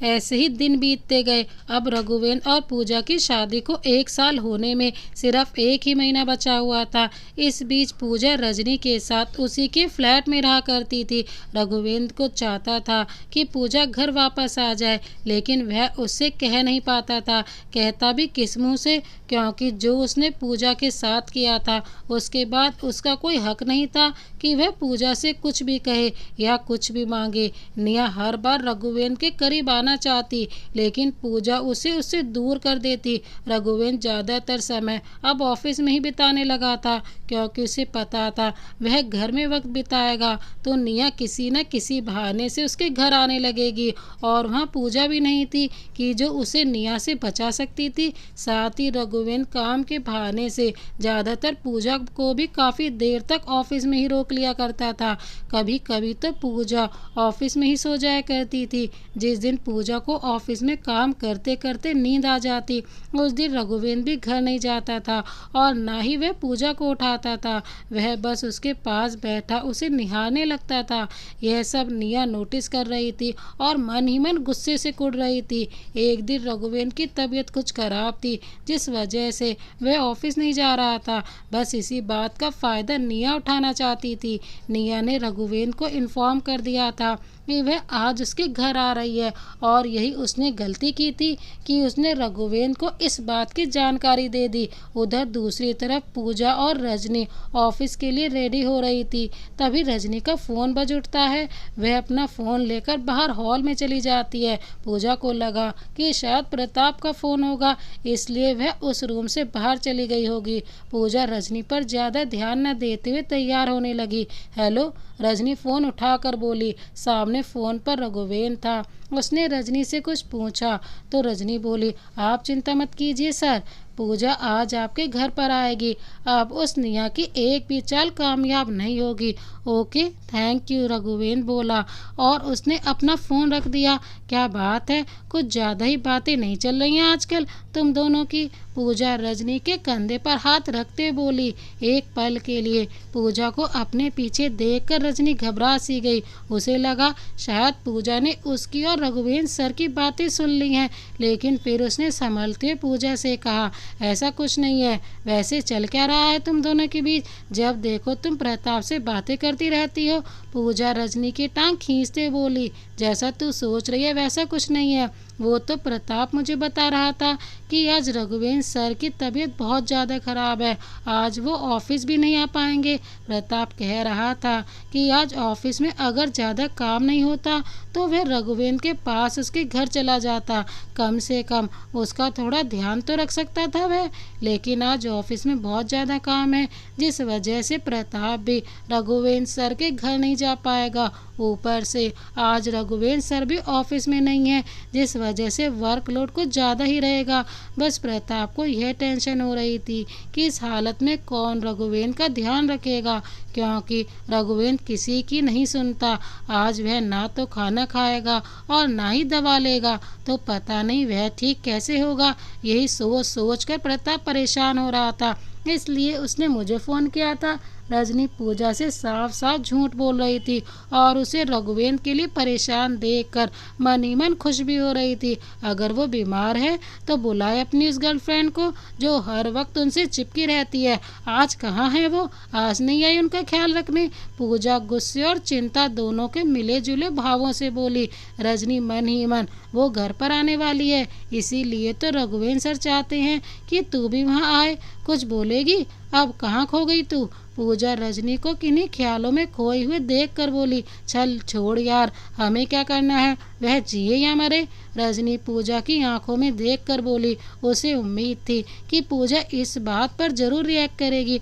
ऐसे ही दिन बीतते गए। अब रघुवेंद्र और पूजा की शादी को 1 साल होने में सिर्फ 1 ही महीना बचा हुआ था। इस बीच पूजा रजनी के साथ उसी के फ्लैट में रहा करती थी। रघुवेंद्र को चाहता था कि पूजा घर वापस आ जाए, लेकिन वह उससे कह नहीं पाता था। कहता भी किस मुँह से, क्योंकि जो उसने पूजा के साथ किया था उसके बाद उसका कोई हक नहीं था कि वह पूजा से कुछ भी कहे या कुछ भी मांगे। निया हर बार रघुवेंद्र के करीब आना चाहती, लेकिन पूजा उसे उससे दूर कर देती। रघुवेंद्र ज़्यादातर समय अब ऑफिस में ही बिताने लगा था, क्योंकि उसे पता था वह घर में वक्त बिताएगा तो निया किसी न किसी बहाने से उसके घर आने लगेगी। और वहाँ पूजा भी नहीं थी कि जो उसे निया से बचा सकती थी। साथ ही रघुवेंद्र काम के बहाने से ज़्यादातर पूजा को भी काफ़ी देर तक ऑफिस में ही रोक लिया करता था। कभी कभी तो पूजा ऑफिस में ही सो जाया करती थी। जिस दिन पूजा को ऑफिस में काम करते करते नींद आ जाती, उस दिन रघुवेंद्र भी घर नहीं जाता था और ना ही वह पूजा को उठाता था। वह बस उसके पास बैठा उसे निहारने लगता था। यह सब निया नोटिस कर रही थी और मन ही मन गुस्से से कुढ़ रही थी। एक दिन रघुवेंद्र की तबीयत कुछ खराब थी, जिस वजह से वह ऑफिस नहीं जा रहा था। बस इसी बात का फ़ायदा निया उठाना चाहती थी। निया ने रघुवेंद्र को इन्फॉर्म कर दिया था कि वह आज उसके घर आ रही है, और यही उसने गलती की थी कि उसने रघुवेंद्र को इस बात की जानकारी दे दी। उधर दूसरी तरफ पूजा और रजनी ऑफिस के लिए रेडी हो रही थी। तभी रजनी का फ़ोन बज उठता है। वह अपना फ़ोन लेकर बाहर हॉल में चली जाती है। पूजा को लगा कि शायद प्रताप का फ़ोन होगा, इसलिए वह उस रूम से बाहर चली गई होगी। पूजा रजनी पर ज़्यादा ध्यान न देते हुए तैयार होने लगी। हेलो, रजनी फ़ोन उठाकर बोली। सामने फ़ोन पर रघुवेंद्र था। उसने रजनी से कुछ पूछा तो रजनी बोली, आप चिंता मत कीजिए सर, पूजा आज आपके घर पर आएगी। अब उस निया की एक भी चाल कामयाब नहीं होगी। ओके, थैंक यू, रघुवेंद्र बोला और उसने अपना फ़ोन रख दिया। क्या बात है, कुछ ज़्यादा ही बातें नहीं चल रही हैं आजकल तुम दोनों की? पूजा रजनी के कंधे पर हाथ रखते बोली। एक पल के लिए पूजा को अपने पीछे देखकर रजनी घबरा सी गई। उसे लगा शायद पूजा ने उसकी और रघुवेंद्र सर की बातें सुन ली हैं, लेकिन फिर उसने संभलते हुए पूजा से कहा, ऐसा कुछ नहीं है। वैसे चल क्या रहा है तुम दोनों के बीच? जब देखो तुम प्रताप से बातें करती रहती हो। पूजा रजनी की टांग खींचते बोली, जैसा तू सोच रही है वैसा कुछ नहीं है। वो तो प्रताप मुझे बता रहा था कि आज रघुवेंद्र सर की तबीयत बहुत ज़्यादा ख़राब है, आज वो ऑफिस भी नहीं आ पाएंगे। प्रताप कह रहा था कि आज ऑफिस में अगर ज़्यादा काम नहीं होता तो वह रघुवेंद्र के पास उसके घर चला जाता, कम से कम उसका थोड़ा ध्यान तो रख सकता था वह। लेकिन आज ऑफिस में बहुत ज़्यादा काम है, जिस वजह से प्रताप भी रघुवेंद्र सर के घर नहीं जा पाएगा। ऊपर से आज रघुवेंद्र सर भी ऑफिस में नहीं है, जिस वजह से वर्कलोड कुछ ज़्यादा ही रहेगा। बस प्रताप को यह टेंशन हो रही थी कि इस हालत में कौन रघुवेंद्र का ध्यान रखेगा, क्योंकि रघुवेंद्र किसी की नहीं सुनता। आज वह ना तो खाना खाएगा और ना ही दवा लेगा, तो पता नहीं वह ठीक कैसे होगा। यही सोच सोच कर प्रताप परेशान हो रहा था, इसलिए उसने मुझे फ़ोन किया था। रजनी पूजा से साफ साफ झूठ बोल रही थी और उसे रघुवेंद्र के लिए परेशान देखकर मन ही मन खुश भी हो रही थी। अगर वो बीमार है तो बुलाए अपनी उस गर्लफ्रेंड को जो हर वक्त उनसे चिपकी रहती है। आज कहाँ है वो? आज नहीं आई उनका ख्याल रखने। पूजा गुस्से और चिंता दोनों के मिले जुले भावों से बोली। रजनी मन ही मन, वो घर पर आने वाली है, इसीलिए तो रघुवेंद्र सर चाहते हैं कि तू भी वहाँ आए। कुछ बोलेगी? अब कहाँ खो गई तू? पूजा रजनी को किन्हीं ख्यालों में खोए हुए देख कर बोली, चल छोड़ यार, हमें क्या करना है, वह जिए या मरे। रजनी पूजा की आंखों में देख कर बोली। उसे उम्मीद थी कि पूजा इस बात पर जरूर रिएक्ट करेगी,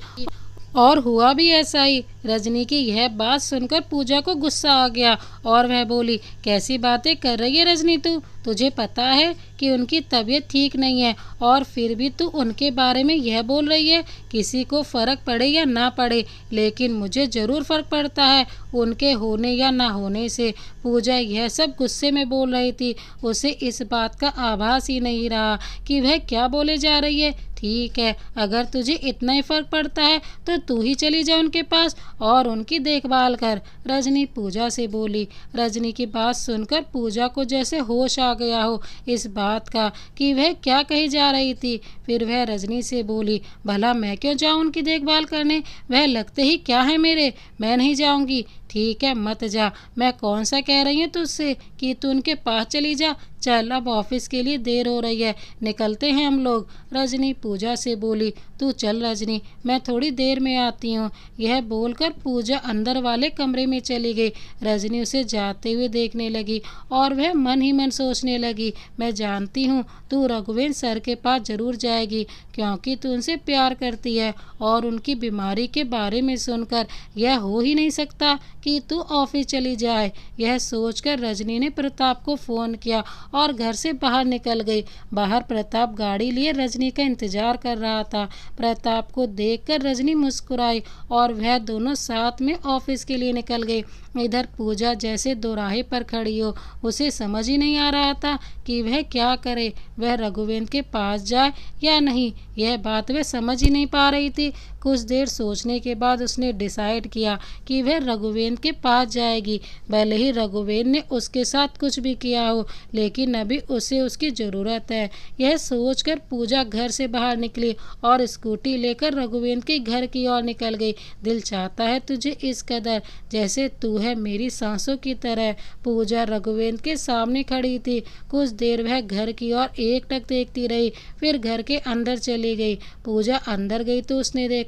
और हुआ भी ऐसा ही। रजनी की यह बात सुनकर पूजा को गुस्सा आ गया और वह बोली, कैसी बातें कर रही है रजनी तू? तुझे पता है कि उनकी तबीयत ठीक नहीं है और फिर भी तू उनके बारे में यह बोल रही है? किसी को फ़र्क पड़े या ना पड़े, लेकिन मुझे ज़रूर फ़र्क पड़ता है उनके होने या ना होने से। पूजा यह सब गुस्से में बोल रही थी। उसे इस बात का आभास ही नहीं रहा कि वह क्या बोले जा रही है। ठीक है, अगर तुझे इतना ही फ़र्क पड़ता है तो तू ही चली जा उनके पास और उनकी देखभाल कर, रजनी पूजा से बोली। रजनी की बात सुनकर पूजा को जैसे होश आ गया हो इस बात का कि वह क्या कही जा रही थी। फिर वह रजनी से बोली, भला मैं क्यों जाऊं उनकी देखभाल करने? वह लगते ही क्या है मेरे, मैं नहीं जाऊंगी। ठीक है, मत जा। मैं कौन सा कह रही हूँ तुझसे कि तू उनके पास चली जा। चल, अब ऑफिस के लिए देर हो रही है, निकलते हैं हम लोग, रजनी पूजा से बोली। तू चल रजनी, मैं थोड़ी देर में आती हूँ। यह बोलकर पूजा अंदर वाले कमरे में चली गई। रजनी उसे जाते हुए देखने लगी और वह मन ही मन सोचने लगी, मैं जानती हूँ तू रघुवेंद्र सर के पास जरूर जाएगी, क्योंकि तू उनसे प्यार करती है और उनकी बीमारी के बारे में सुनकर यह हो ही नहीं सकता कि तू ऑफिस चली जाए। यह सोचकर रजनी ने प्रताप को फ़ोन किया और घर से बाहर निकल गई। बाहर प्रताप गाड़ी लिए रजनी का इंतजार कर रहा था। प्रताप को देखकर रजनी मुस्कुराई और वह दोनों साथ में ऑफिस के लिए निकल गए। इधर पूजा जैसे दोराहे पर खड़ी हो, उसे समझ ही नहीं आ रहा था कि वह क्या करे। वह रघुवेंद्र के पास जाए या नहीं, यह बात वह समझ ही नहीं पा रही थी। कुछ देर सोचने के बाद उसने डिसाइड किया कि वह रघुवेंद्र के पास जाएगी। भले ही रघुवेंद्र ने उसके साथ कुछ भी किया हो, लेकिन अभी उसे उसकी ज़रूरत है। यह सोचकर पूजा घर से बाहर निकली और स्कूटी लेकर रघुवेंद्र के घर की ओर निकल गई। दिल चाहता है तुझे इस कदर, जैसे तू है मेरी सांसों की तरह। पूजा रघुवेंद्र के सामने खड़ी थी। कुछ देर वह घर की ओर एकटक देखती रही, फिर घर के अंदर चली गई। पूजा अंदर गई तो उसने देखा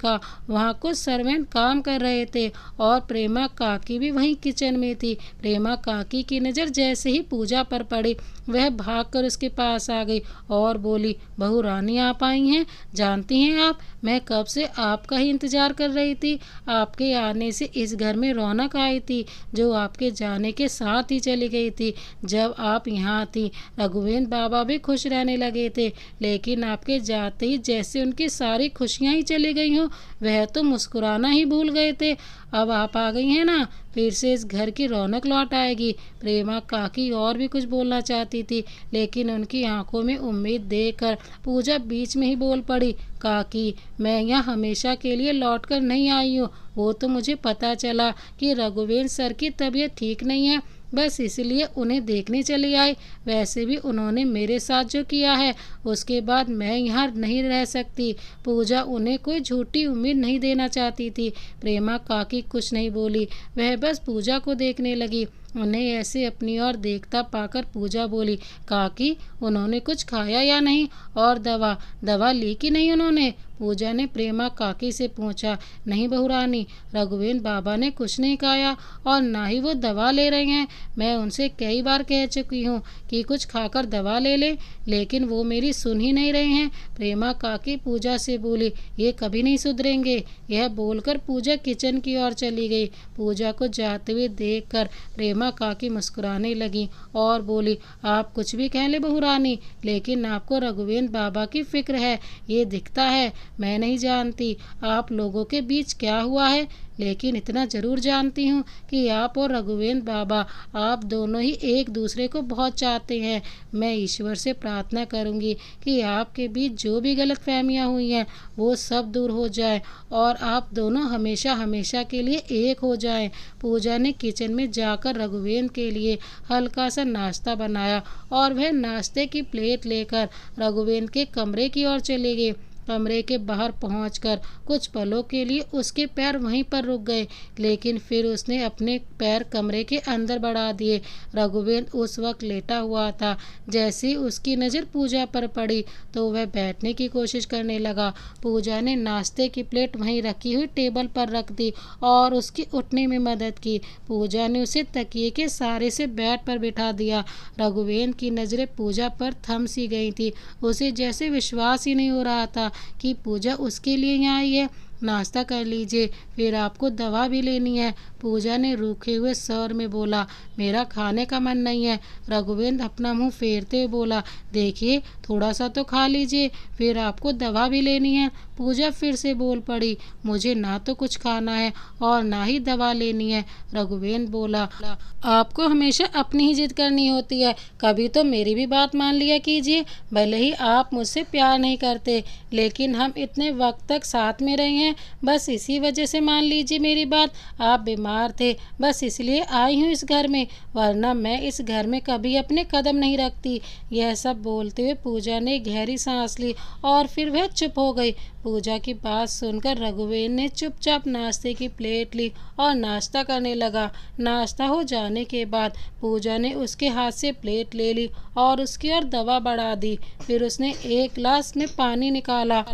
वहाँ कुछ सर्वेंट काम कर रहे थे और प्रेमा काकी भी वहीं किचन में थी। प्रेमा काकी की नज़र जैसे ही पूजा पर पड़ी, वह भागकर उसके पास आ गई और बोली, बहू रानी आप आई हैं? जानती हैं आप, मैं कब से आपका ही इंतजार कर रही थी। आपके आने से इस घर में रौनक आई थी, जो आपके जाने के साथ ही चली गई थी। जब आप यहाँ थी रघुवेंद्र बाबा भी खुश रहने लगे थे, लेकिन आपके जाते ही जैसे उनकी सारी खुशियाँ ही चली गई हों, वह तो मुस्कुराना ही भूल गए थे। अब आप आ गई हैं ना, फिर से इस घर की रौनक लौट आएगी। प्रेमा काकी और भी कुछ बोलना चाहती थी, लेकिन उनकी आंखों में उम्मीद देखकर पूजा बीच में ही बोल पड़ी, काकी मैं यहाँ हमेशा के लिए लौट कर नहीं आई हूँ। वो तो मुझे पता चला कि रघुवेंद्र सर की तबीयत ठीक नहीं है, बस इसलिए उन्हें देखने चली आई। वैसे भी उन्होंने मेरे साथ जो किया है, उसके बाद मैं यहाँ नहीं रह सकती। पूजा उन्हें कोई झूठी उम्मीद नहीं देना चाहती थी। प्रेमा काकी कुछ नहीं बोली, वह बस पूजा को देखने लगी। उन्हें ऐसे अपनी ओर देखता पाकर पूजा बोली, काकी उन्होंने कुछ खाया या नहीं, और दवा ली कि नहीं उन्होंने? पूजा ने प्रेमा काकी से पूछा। नहीं बहुरानी, रघुवेंद्र बाबा ने कुछ नहीं खाया और ना ही वो दवा ले रहे हैं। मैं उनसे कई बार कह चुकी हूँ कि कुछ खाकर दवा ले लें, लेकिन वो मेरी सुन ही नहीं रहे हैं। प्रेमा काकी पूजा से बोली, ये कभी नहीं सुधरेंगे। यह बोलकर पूजा किचन की ओर चली गई। पूजा को जाते हुए देखकर प्रेमा काकी मुस्कुराने लगी और बोली, आप कुछ भी कह ले बहुरानी, लेकिन आपको रघुवेंद्र बाबा की फिक्र है, ये दिखता है। मैं नहीं जानती आप लोगों के बीच क्या हुआ है, लेकिन इतना ज़रूर जानती हूँ कि आप और रघुवेंद्र बाबा, आप दोनों ही एक दूसरे को बहुत चाहते हैं। मैं ईश्वर से प्रार्थना करूँगी कि आपके बीच जो भी गलतफहमियाँ हुई हैं वो सब दूर हो जाए और आप दोनों हमेशा हमेशा के लिए एक हो जाएं। पूजा ने किचन में जाकर रघुवेंद्र के लिए हल्का सा नाश्ता बनाया और वह नाश्ते की प्लेट लेकर रघुवेंद्र के कमरे की ओर चली गई। कमरे के बाहर पहुंचकर कुछ पलों के लिए उसके पैर वहीं पर रुक गए, लेकिन फिर उसने अपने पैर कमरे के अंदर बढ़ा दिए। रघुवेंद्र उस वक्त लेटा हुआ था। जैसे ही उसकी नज़र पूजा पर पड़ी तो वह बैठने की कोशिश करने लगा। पूजा ने नाश्ते की प्लेट वहीं रखी हुई टेबल पर रख दी और उसकी उठने में मदद की। पूजा ने उसे तकिए के सहारे से बेड पर बिठा दिया। रघुवेंद्र की नज़रें पूजा पर थम सी गई थी। उसे जैसे विश्वास ही नहीं हो रहा था कि पूजा उसके लिए यहाँ आई है। नाश्ता कर लीजिए, फिर आपको दवा भी लेनी है, पूजा ने रूखे हुए स्वर में बोला। मेरा खाने का मन नहीं है, रघुवेंद्र अपना मुंह फेरते हुए बोला। देखिए, थोड़ा सा तो खा लीजिए, फिर आपको दवा भी लेनी है। पूजा फिर से बोल पड़ी। मुझे ना तो कुछ खाना है और ना ही दवा लेनी है, रघुवेंद्र बोला। आपको हमेशा अपनी ही जिद करनी होती है, कभी तो मेरी भी बात मान लिया कीजिए। भले ही आप मुझसे प्यार नहीं करते, लेकिन हम इतने वक्त तक साथ में रहे हैं, बस इसी वजह से मान लीजिए मेरी बात। आप बीमार थे, बस इसलिए आई हूँ इस घर में, वरना मैं इस घर में कभी अपने कदम नहीं रखती। यह सब बोलते हुए पूजा ने गहरी सांस ली और फिर वह चुप हो गई। पूजा की बात सुनकर रघुवेंद्र ने चुपचाप नाश्ते की प्लेट ली और नाश्ता करने लगा। नाश्ता हो जाने के बाद पूजा ने उसके हाथ से प्लेट ले ली और उसकी ओर दवा बढ़ा दी। फिर उसने एक गिलास में पानी निकाला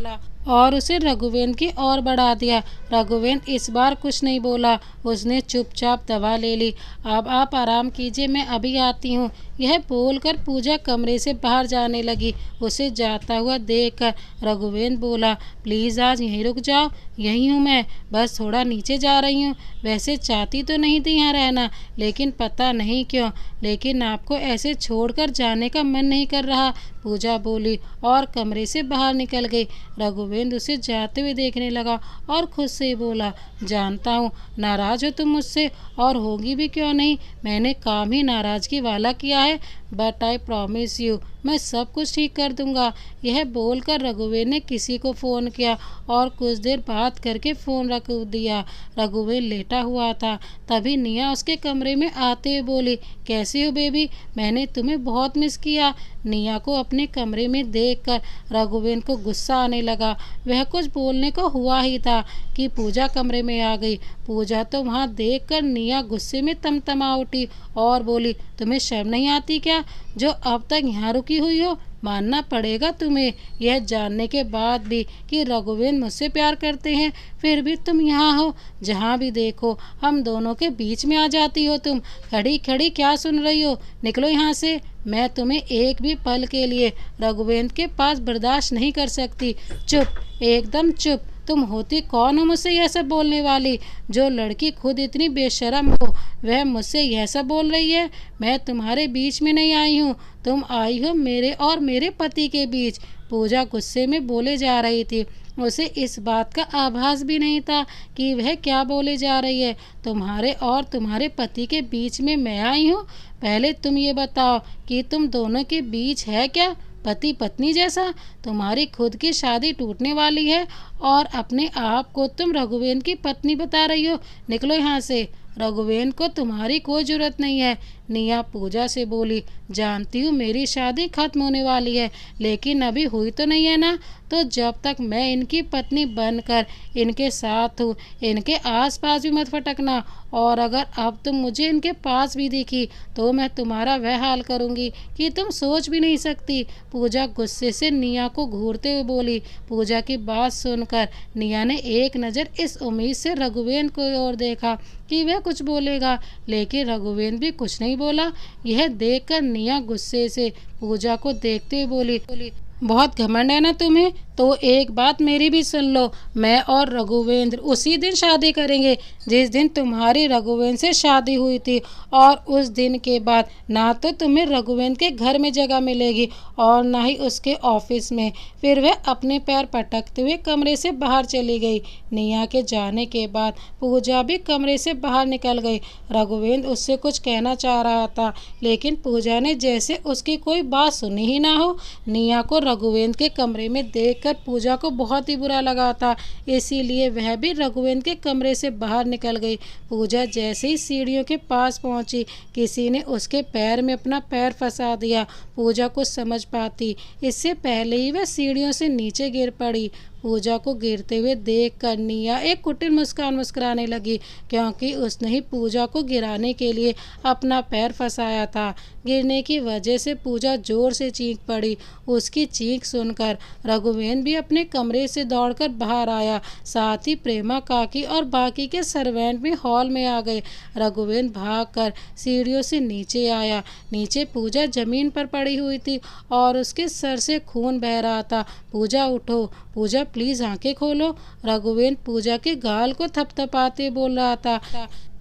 और उसे रघुवेंद्र की ओर बढ़ा दिया। रघुवेंद्र इस बार कुछ नहीं बोला, उसने चुपचाप दवा ले ली। अब आप आराम कीजिए, मैं अभी आती हूँ। यह बोलकर पूजा कमरे से बाहर जाने लगी। उसे जाता हुआ देखकर रघुवेंद्र बोला, प्लीज़ आज यहीं रुक जाओ, यहीं हूँ मैं, बस थोड़ा नीचे जा रही हूँ। वैसे चाहती तो नहीं थी यहाँ रहना, लेकिन पता नहीं क्यों, लेकिन आपको ऐसे छोड़कर जाने का मन नहीं कर रहा, पूजा बोली और कमरे से बाहर निकल गई। रघुवेंद्र उसे जाते हुए देखने लगा और खुद से बोला, जानता हूँ नाराज हो तुम मुझसे, और होगी भी क्यों नहीं, मैंने काम ही नाराज़गी वाला किया है, बट आई प्रॉमिस यू मैं सब कुछ ठीक कर दूंगा। यह बोलकर रघुवेंद्र ने किसी को फ़ोन किया और कुछ देर बात करके फ़ोन रख दिया। रघुवेंद्र लेटा हुआ था, तभी निया उसके कमरे में आते हुए बोली, कैसे हो बेबी, मैंने तुम्हें बहुत मिस किया। निया को अपने कमरे में देखकर रघुवेंद्र को गुस्सा आने लगा। वह कुछ बोलने को हुआ ही था कि पूजा कमरे में आ गई। पूजा तो वहाँ देखकर निया गुस्से में तमतमा उठी और बोली, तुम्हें शर्म नहीं आती क्या, जो अब तक यहाँ रुकी हुई हो। मानना पड़ेगा तुम्हें, यह जानने के बाद भी कि रघुवेंद्र मुझसे प्यार करते हैं, फिर भी तुम यहाँ हो। जहाँ भी देखो हम दोनों के बीच में आ जाती हो तुम। खड़ी खड़ी क्या सुन रही हो, निकलो यहाँ से। मैं तुम्हें एक भी पल के लिए रघुवेंद्र के पास बर्दाश्त नहीं कर सकती। चुप, एकदम चुप। तुम होती कौन हो मुझसे यह सब बोलने वाली। जो लड़की खुद इतनी बेशर्म हो वह मुझसे यह सब बोल रही है। मैं तुम्हारे बीच में नहीं आई हूँ, तुम आई हो मेरे और मेरे पति के बीच। पूजा गुस्से में बोले जा रही थी। उसे इस बात का आभास भी नहीं था कि वह क्या बोले जा रही है। तुम्हारे और तुम्हारे पति के बीच में मैं आई हूँ। पहले तुम ये बताओ कि तुम दोनों के बीच है क्या पति पत्नी जैसा। तुम्हारी खुद की शादी टूटने वाली है और अपने आप को तुम रघुवेंद्र की पत्नी बता रही हो। निकलो यहाँ से, रघुवेंद्र को तुम्हारी कोई जरूरत नहीं है। निया पूजा से बोली, जानती हूँ मेरी शादी खत्म होने वाली है, लेकिन अभी हुई तो नहीं है ना। तो जब तक मैं इनकी पत्नी बनकर इनके साथ हूँ, इनके आसपास भी मत फटकना। और अगर अब तुम मुझे इनके पास भी दिखी तो मैं तुम्हारा वह हाल करूँगी कि तुम सोच भी नहीं सकती। पूजा गुस्से से निया को घूरते हुए बोली। पूजा की बात सुनकर निया ने एक नज़र इस उम्मीद से रघुवेंद्र को ओर देखा कि वह कुछ बोलेगा, लेकिन रघुवेंद्र भी कुछ नहीं बोला। यह देखकर निया गुस्से से पूजा को देखते हुए बोली, बहुत घमंड है ना तुम्हें, तो एक बात मेरी भी सुन लो। मैं और रघुवेंद्र उसी दिन शादी करेंगे जिस दिन तुम्हारी रघुवेंद्र से शादी हुई थी, और उस दिन के बाद ना तो तुम्हें रघुवेंद्र के घर में जगह मिलेगी और ना ही उसके ऑफिस में। फिर वह अपने पैर पटकते हुए कमरे से बाहर चली गई। निया के जाने के बाद पूजा भी कमरे से बाहर निकल गई। रघुवेंद्र उससे कुछ कहना चाह रहा था, लेकिन पूजा ने जैसे उसकी कोई बात सुनी ही ना हो, निया को रघुवेंद्र के कमरे में देखकर पूजा को बहुत ही बुरा लगा था, इसीलिए वह भी रघुवेंद्र के कमरे से बाहर निकल गई। पूजा जैसे ही सीढ़ियों के पास पहुंची, किसी ने उसके पैर में अपना पैर फंसा दिया। पूजा कुछ समझ पाती इससे पहले ही वह सीढ़ियों से नीचे गिर पड़ी। पूजा को गिरते हुए देखकर निया एक कुटिल मुस्कान मुस्कुराने लगी, क्योंकि उसने ही पूजा को गिराने के लिए अपना पैर फंसाया था। गिरने की वजह से पूजा जोर से चीख पड़ी। उसकी चीख सुनकर रघुवेंद्र भी अपने कमरे से दौड़कर बाहर आया। साथ ही प्रेमा काकी और बाकी के सर्वेंट भी हॉल में आ गए। रघुवेंद्र भागकर सीढ़ियों से नीचे आया। नीचे पूजा जमीन पर पड़ी हुई थी और उसके सर से खून बह रहा था। पूजा उठो, पूजा प्लीज आंखें खोलो, रघुवेंद्र पूजा के गाल को थपथपाते बोल रहा था।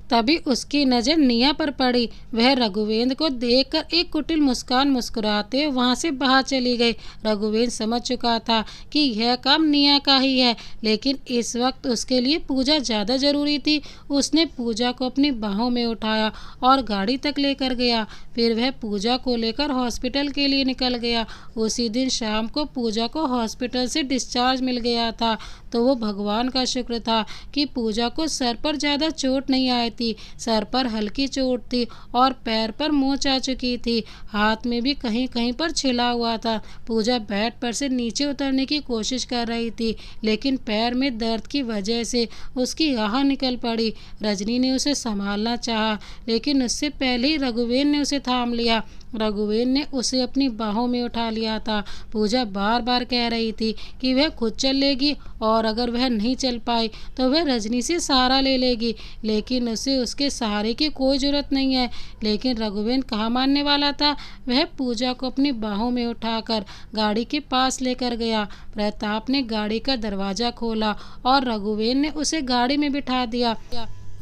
तभी उसकी नज़र निया पर पड़ी। वह रघुवेंद्र को देखकर एक कुटिल मुस्कान मुस्कुराते हुए वहाँ से बाहर चली गई। रघुवेंद्र समझ चुका था कि यह काम निया का ही है, लेकिन इस वक्त उसके लिए पूजा ज़्यादा ज़रूरी थी। उसने पूजा को अपनी बाहों में उठाया और गाड़ी तक लेकर गया। फिर वह पूजा को लेकर हॉस्पिटल के लिए निकल गया। उसी दिन शाम को पूजा को हॉस्पिटल से डिस्चार्ज मिल गया था, तो वो भगवान का शुक्र था कि पूजा को सर पर ज़्यादा चोट नहीं आई थी। सर पर हल्की चोट थी और पैर पर मोच आ चुकी थी। हाथ में भी कहीं कहीं पर छिला हुआ था। पूजा बेड पर से नीचे उतरने की कोशिश कर रही थी, लेकिन पैर में दर्द की वजह से उसकी आह निकल पड़ी। रजनी ने उसे संभालना चाहा, लेकिन उससे पहले ही रघुवेंद्र ने उसे थाम लिया। रघुवेंद्र ने उसे अपनी बाहों में उठा लिया था। पूजा बार बार कह रही थी कि वह खुद चल लेगी और अगर वह नहीं चल पाई तो वह रजनी से सहारा ले लेगी, लेकिन उसे उसके सहारे की कोई ज़रूरत नहीं है। लेकिन रघुवेंद्र कहाँ मानने वाला था। वह पूजा को अपनी बाहों में उठाकर गाड़ी के पास लेकर गया। प्रताप ने गाड़ी का दरवाज़ा खोला और रघुवेंद्र ने उसे गाड़ी में बिठा दिया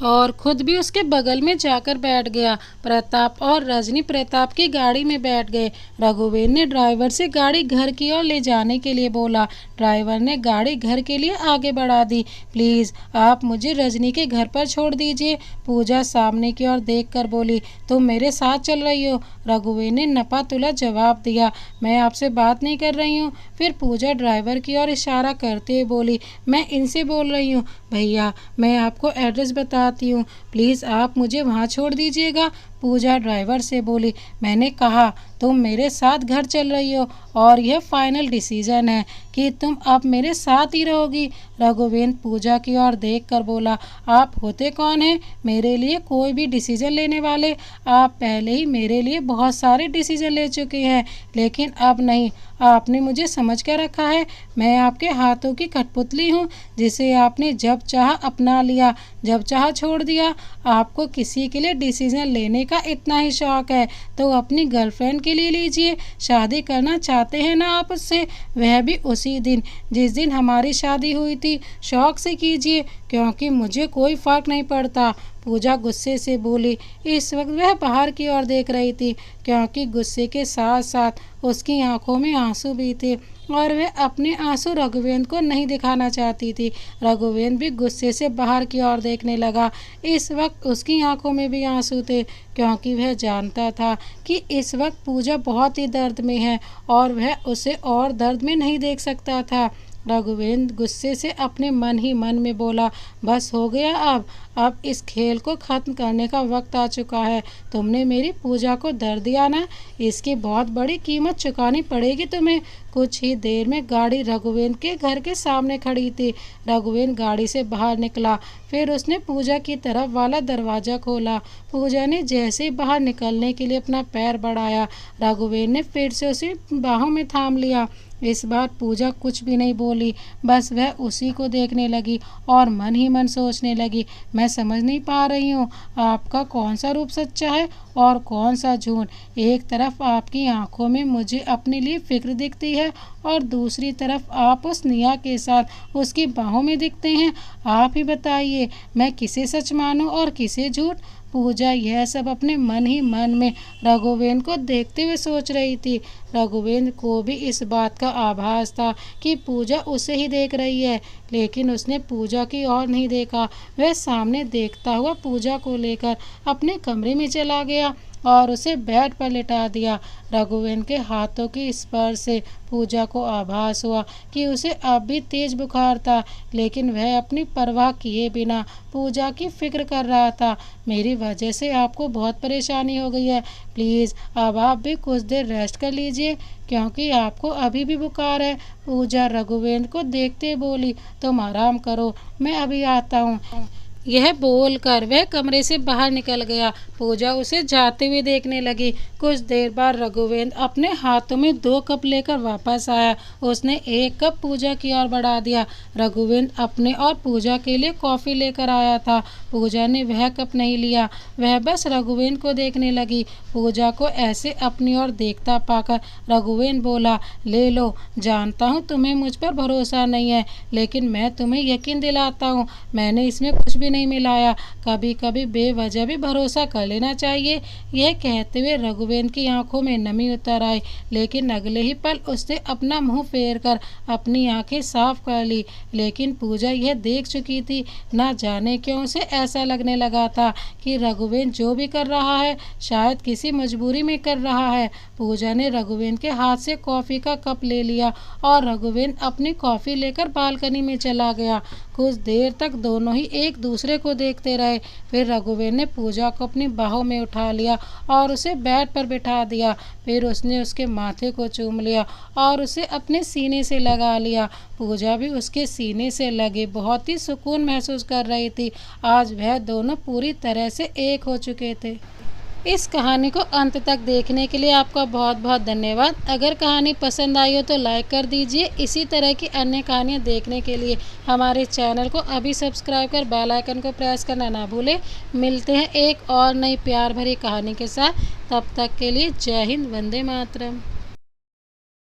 और खुद भी उसके बगल में जाकर बैठ गया। प्रताप और रजनी प्रताप की गाड़ी में बैठ गए। रघुवेंद्र ने ड्राइवर से गाड़ी घर की ओर ले जाने के लिए बोला। ड्राइवर ने गाड़ी घर के लिए आगे बढ़ा दी। प्लीज़ आप मुझे रजनी के घर पर छोड़ दीजिए, पूजा सामने की ओर देखकर बोली। तुम मेरे साथ चल रही हो? रघुवेंद्र ने नपा तुला जवाब दिया। मैं आपसे बात नहीं कर रही हूँ। फिर पूजा ड्राइवर की ओर इशारा करते हुए बोली, मैं इनसे बोल रही हूँ। भैया मैं आपको एड्रेस बताती हूँ, प्लीज़ आप मुझे वहाँ छोड़ दीजिएगा। पूजा ड्राइवर से बोली, मैंने कहा तुम मेरे साथ घर चल रही हो और यह फाइनल डिसीजन है कि तुम अब मेरे साथ ही रहोगी। रघुवेंद्र पूजा की ओर देखकर बोला, आप होते कौन हैं मेरे लिए कोई भी डिसीजन लेने वाले? आप पहले ही मेरे लिए बहुत सारे डिसीजन ले चुके हैं, लेकिन अब नहीं। आपने मुझे समझ कर रखा है। मैं आपके हाथों की कठपुतली हूँ, जिसे आपने जब चाहा अपना लिया, जब चाहा छोड़ दिया। आपको किसी के लिए डिसीजन लेने का इतना ही शौक है तो अपनी गर्लफ्रेंड के लिए लीजिए। शादी करना चाहते हैं ना आप उससे, वह भी उसी दिन जिस दिन हमारी शादी हुई थी। शौक से कीजिए, क्योंकि मुझे कोई फ़र्क नहीं पड़ता। पूजा गुस्से से बोली। इस वक्त वह बाहर की ओर देख रही थी, क्योंकि गुस्से के साथ साथ उसकी आंखों में आंसू भी थे और वह अपने आंसू रघुवेंद्र को नहीं दिखाना चाहती थी। रघुवेंद्र भी गुस्से से बाहर की ओर देखने लगा। इस वक्त उसकी आंखों में भी आंसू थे, क्योंकि वह जानता था कि इस वक्त पूजा बहुत ही दर्द में है और वह उसे और दर्द में नहीं देख सकता था। रघुवेंद्र गुस्से से अपने मन ही मन में बोला, बस हो गया अब इस खेल को ख़त्म करने का वक्त आ चुका है। तुमने मेरी पूजा को दर्द दिया ना, इसकी बहुत बड़ी कीमत चुकानी पड़ेगी तुम्हें। कुछ ही देर में गाड़ी रघुवेंद्र के घर के सामने खड़ी थी। रघुवेंद्र गाड़ी से बाहर निकला, फिर उसने पूजा की तरफ वाला दरवाज़ा खोला। पूजा ने जैसे ही बाहर निकलने के लिए अपना पैर बढ़ाया, रघुवेंद्र ने फिर से उसे बाहों में थाम लिया। इस बार पूजा कुछ भी नहीं बोली, बस वह उसी को देखने लगी और मन ही मन सोचने लगी, मैं समझ नहीं पा रही हूँ आपका कौन सा रूप सच्चा है और कौन सा झूठ। एक तरफ आपकी आंखों में मुझे अपने लिए फिक्र दिखती है और दूसरी तरफ आप उस निया के साथ उसकी बाहों में दिखते हैं। आप ही बताइए, मैं किसे सच मानूं और किसे झूठ? पूजा यह सब अपने मन ही मन में रघुवेंद्र को देखते हुए सोच रही थी। रघुवेंद्र को भी इस बात का आभास था कि पूजा उसे ही देख रही है, लेकिन उसने पूजा की ओर नहीं देखा। वह सामने देखता हुआ पूजा को लेकर अपने कमरे में चला गया और उसे बेड पर लिटा दिया। रघुवेंद्र के हाथों की स्पर्श से पूजा को आभास हुआ कि उसे अब भी तेज बुखार था, लेकिन वह अपनी परवाह किए बिना पूजा की फिक्र कर रहा था। मेरी वजह से आपको बहुत परेशानी हो गई है, प्लीज़ अब आप भी कुछ देर रेस्ट कर लीजिए, क्योंकि आपको अभी भी बुखार है। पूजा रघुवेंद्र को देखते बोली, तुम आराम करो, मैं अभी आता हूँ। यह बोलकर वह कमरे से बाहर निकल गया। पूजा उसे जाते हुए देखने लगी। कुछ देर बाद रघुवेंद्र अपने हाथों में 2 कप लेकर वापस आया। उसने 1 कप पूजा की ओर बढ़ा दिया। रघुवेंद्र अपने और पूजा के लिए कॉफ़ी लेकर आया था। पूजा ने वह कप नहीं लिया, वह बस रघुवेंद्र को देखने लगी। पूजा को ऐसे अपनी ओर देखता पाकर रघुवेंद्र बोला, ले लो, जानता हूँ तुम्हें मुझ पर भरोसा नहीं है, लेकिन मैं तुम्हें यकीन दिलाता हूँ, मैंने इसमें कुछ भी नहीं मिलाया। कभी कभी बेवजह भी भरोसा कर लेना चाहिए। यह कहते हुए रघुवेंद्र की आंखों में नमी उतर आई, लेकिन अगले ही पल उसने अपना मुंह फेर कर अपनी आंखें साफ कर ली। लेकिन पूजा यह देख चुकी थी। ना जाने क्यों उसे ऐसा लगने लगा था कि रघुवेंद्र जो भी कर रहा है शायद किसी मजबूरी में कर रहा है। पूजा ने रघुवेंद्र के हाथ से कॉफ़ी का कप ले लिया और रघुवेंद्र अपनी कॉफ़ी लेकर बालकनी में चला गया। कुछ देर तक दोनों ही एक दूसरे को देखते रहे। फिर रघुवेंद्र ने पूजा को अपनी बाहों में उठा लिया और उसे बेड पर बिठा दिया। फिर उसने उसके माथे को चूम लिया और उसे अपने सीने से लगा लिया। पूजा भी उसके सीने से लगे बहुत ही सुकून महसूस कर रही थी। आज वह दोनों पूरी तरह से एक हो चुके थे। इस कहानी को अंत तक देखने के लिए आपका बहुत बहुत धन्यवाद। अगर कहानी पसंद आई हो तो लाइक कर दीजिए। इसी तरह की अन्य कहानियाँ देखने के लिए हमारे चैनल को अभी सब्सक्राइब कर बेल आइकन को प्रेस करना ना भूलें। मिलते हैं एक और नई प्यार भरी कहानी के साथ। तब तक के लिए जय हिंद, वंदे मातरम।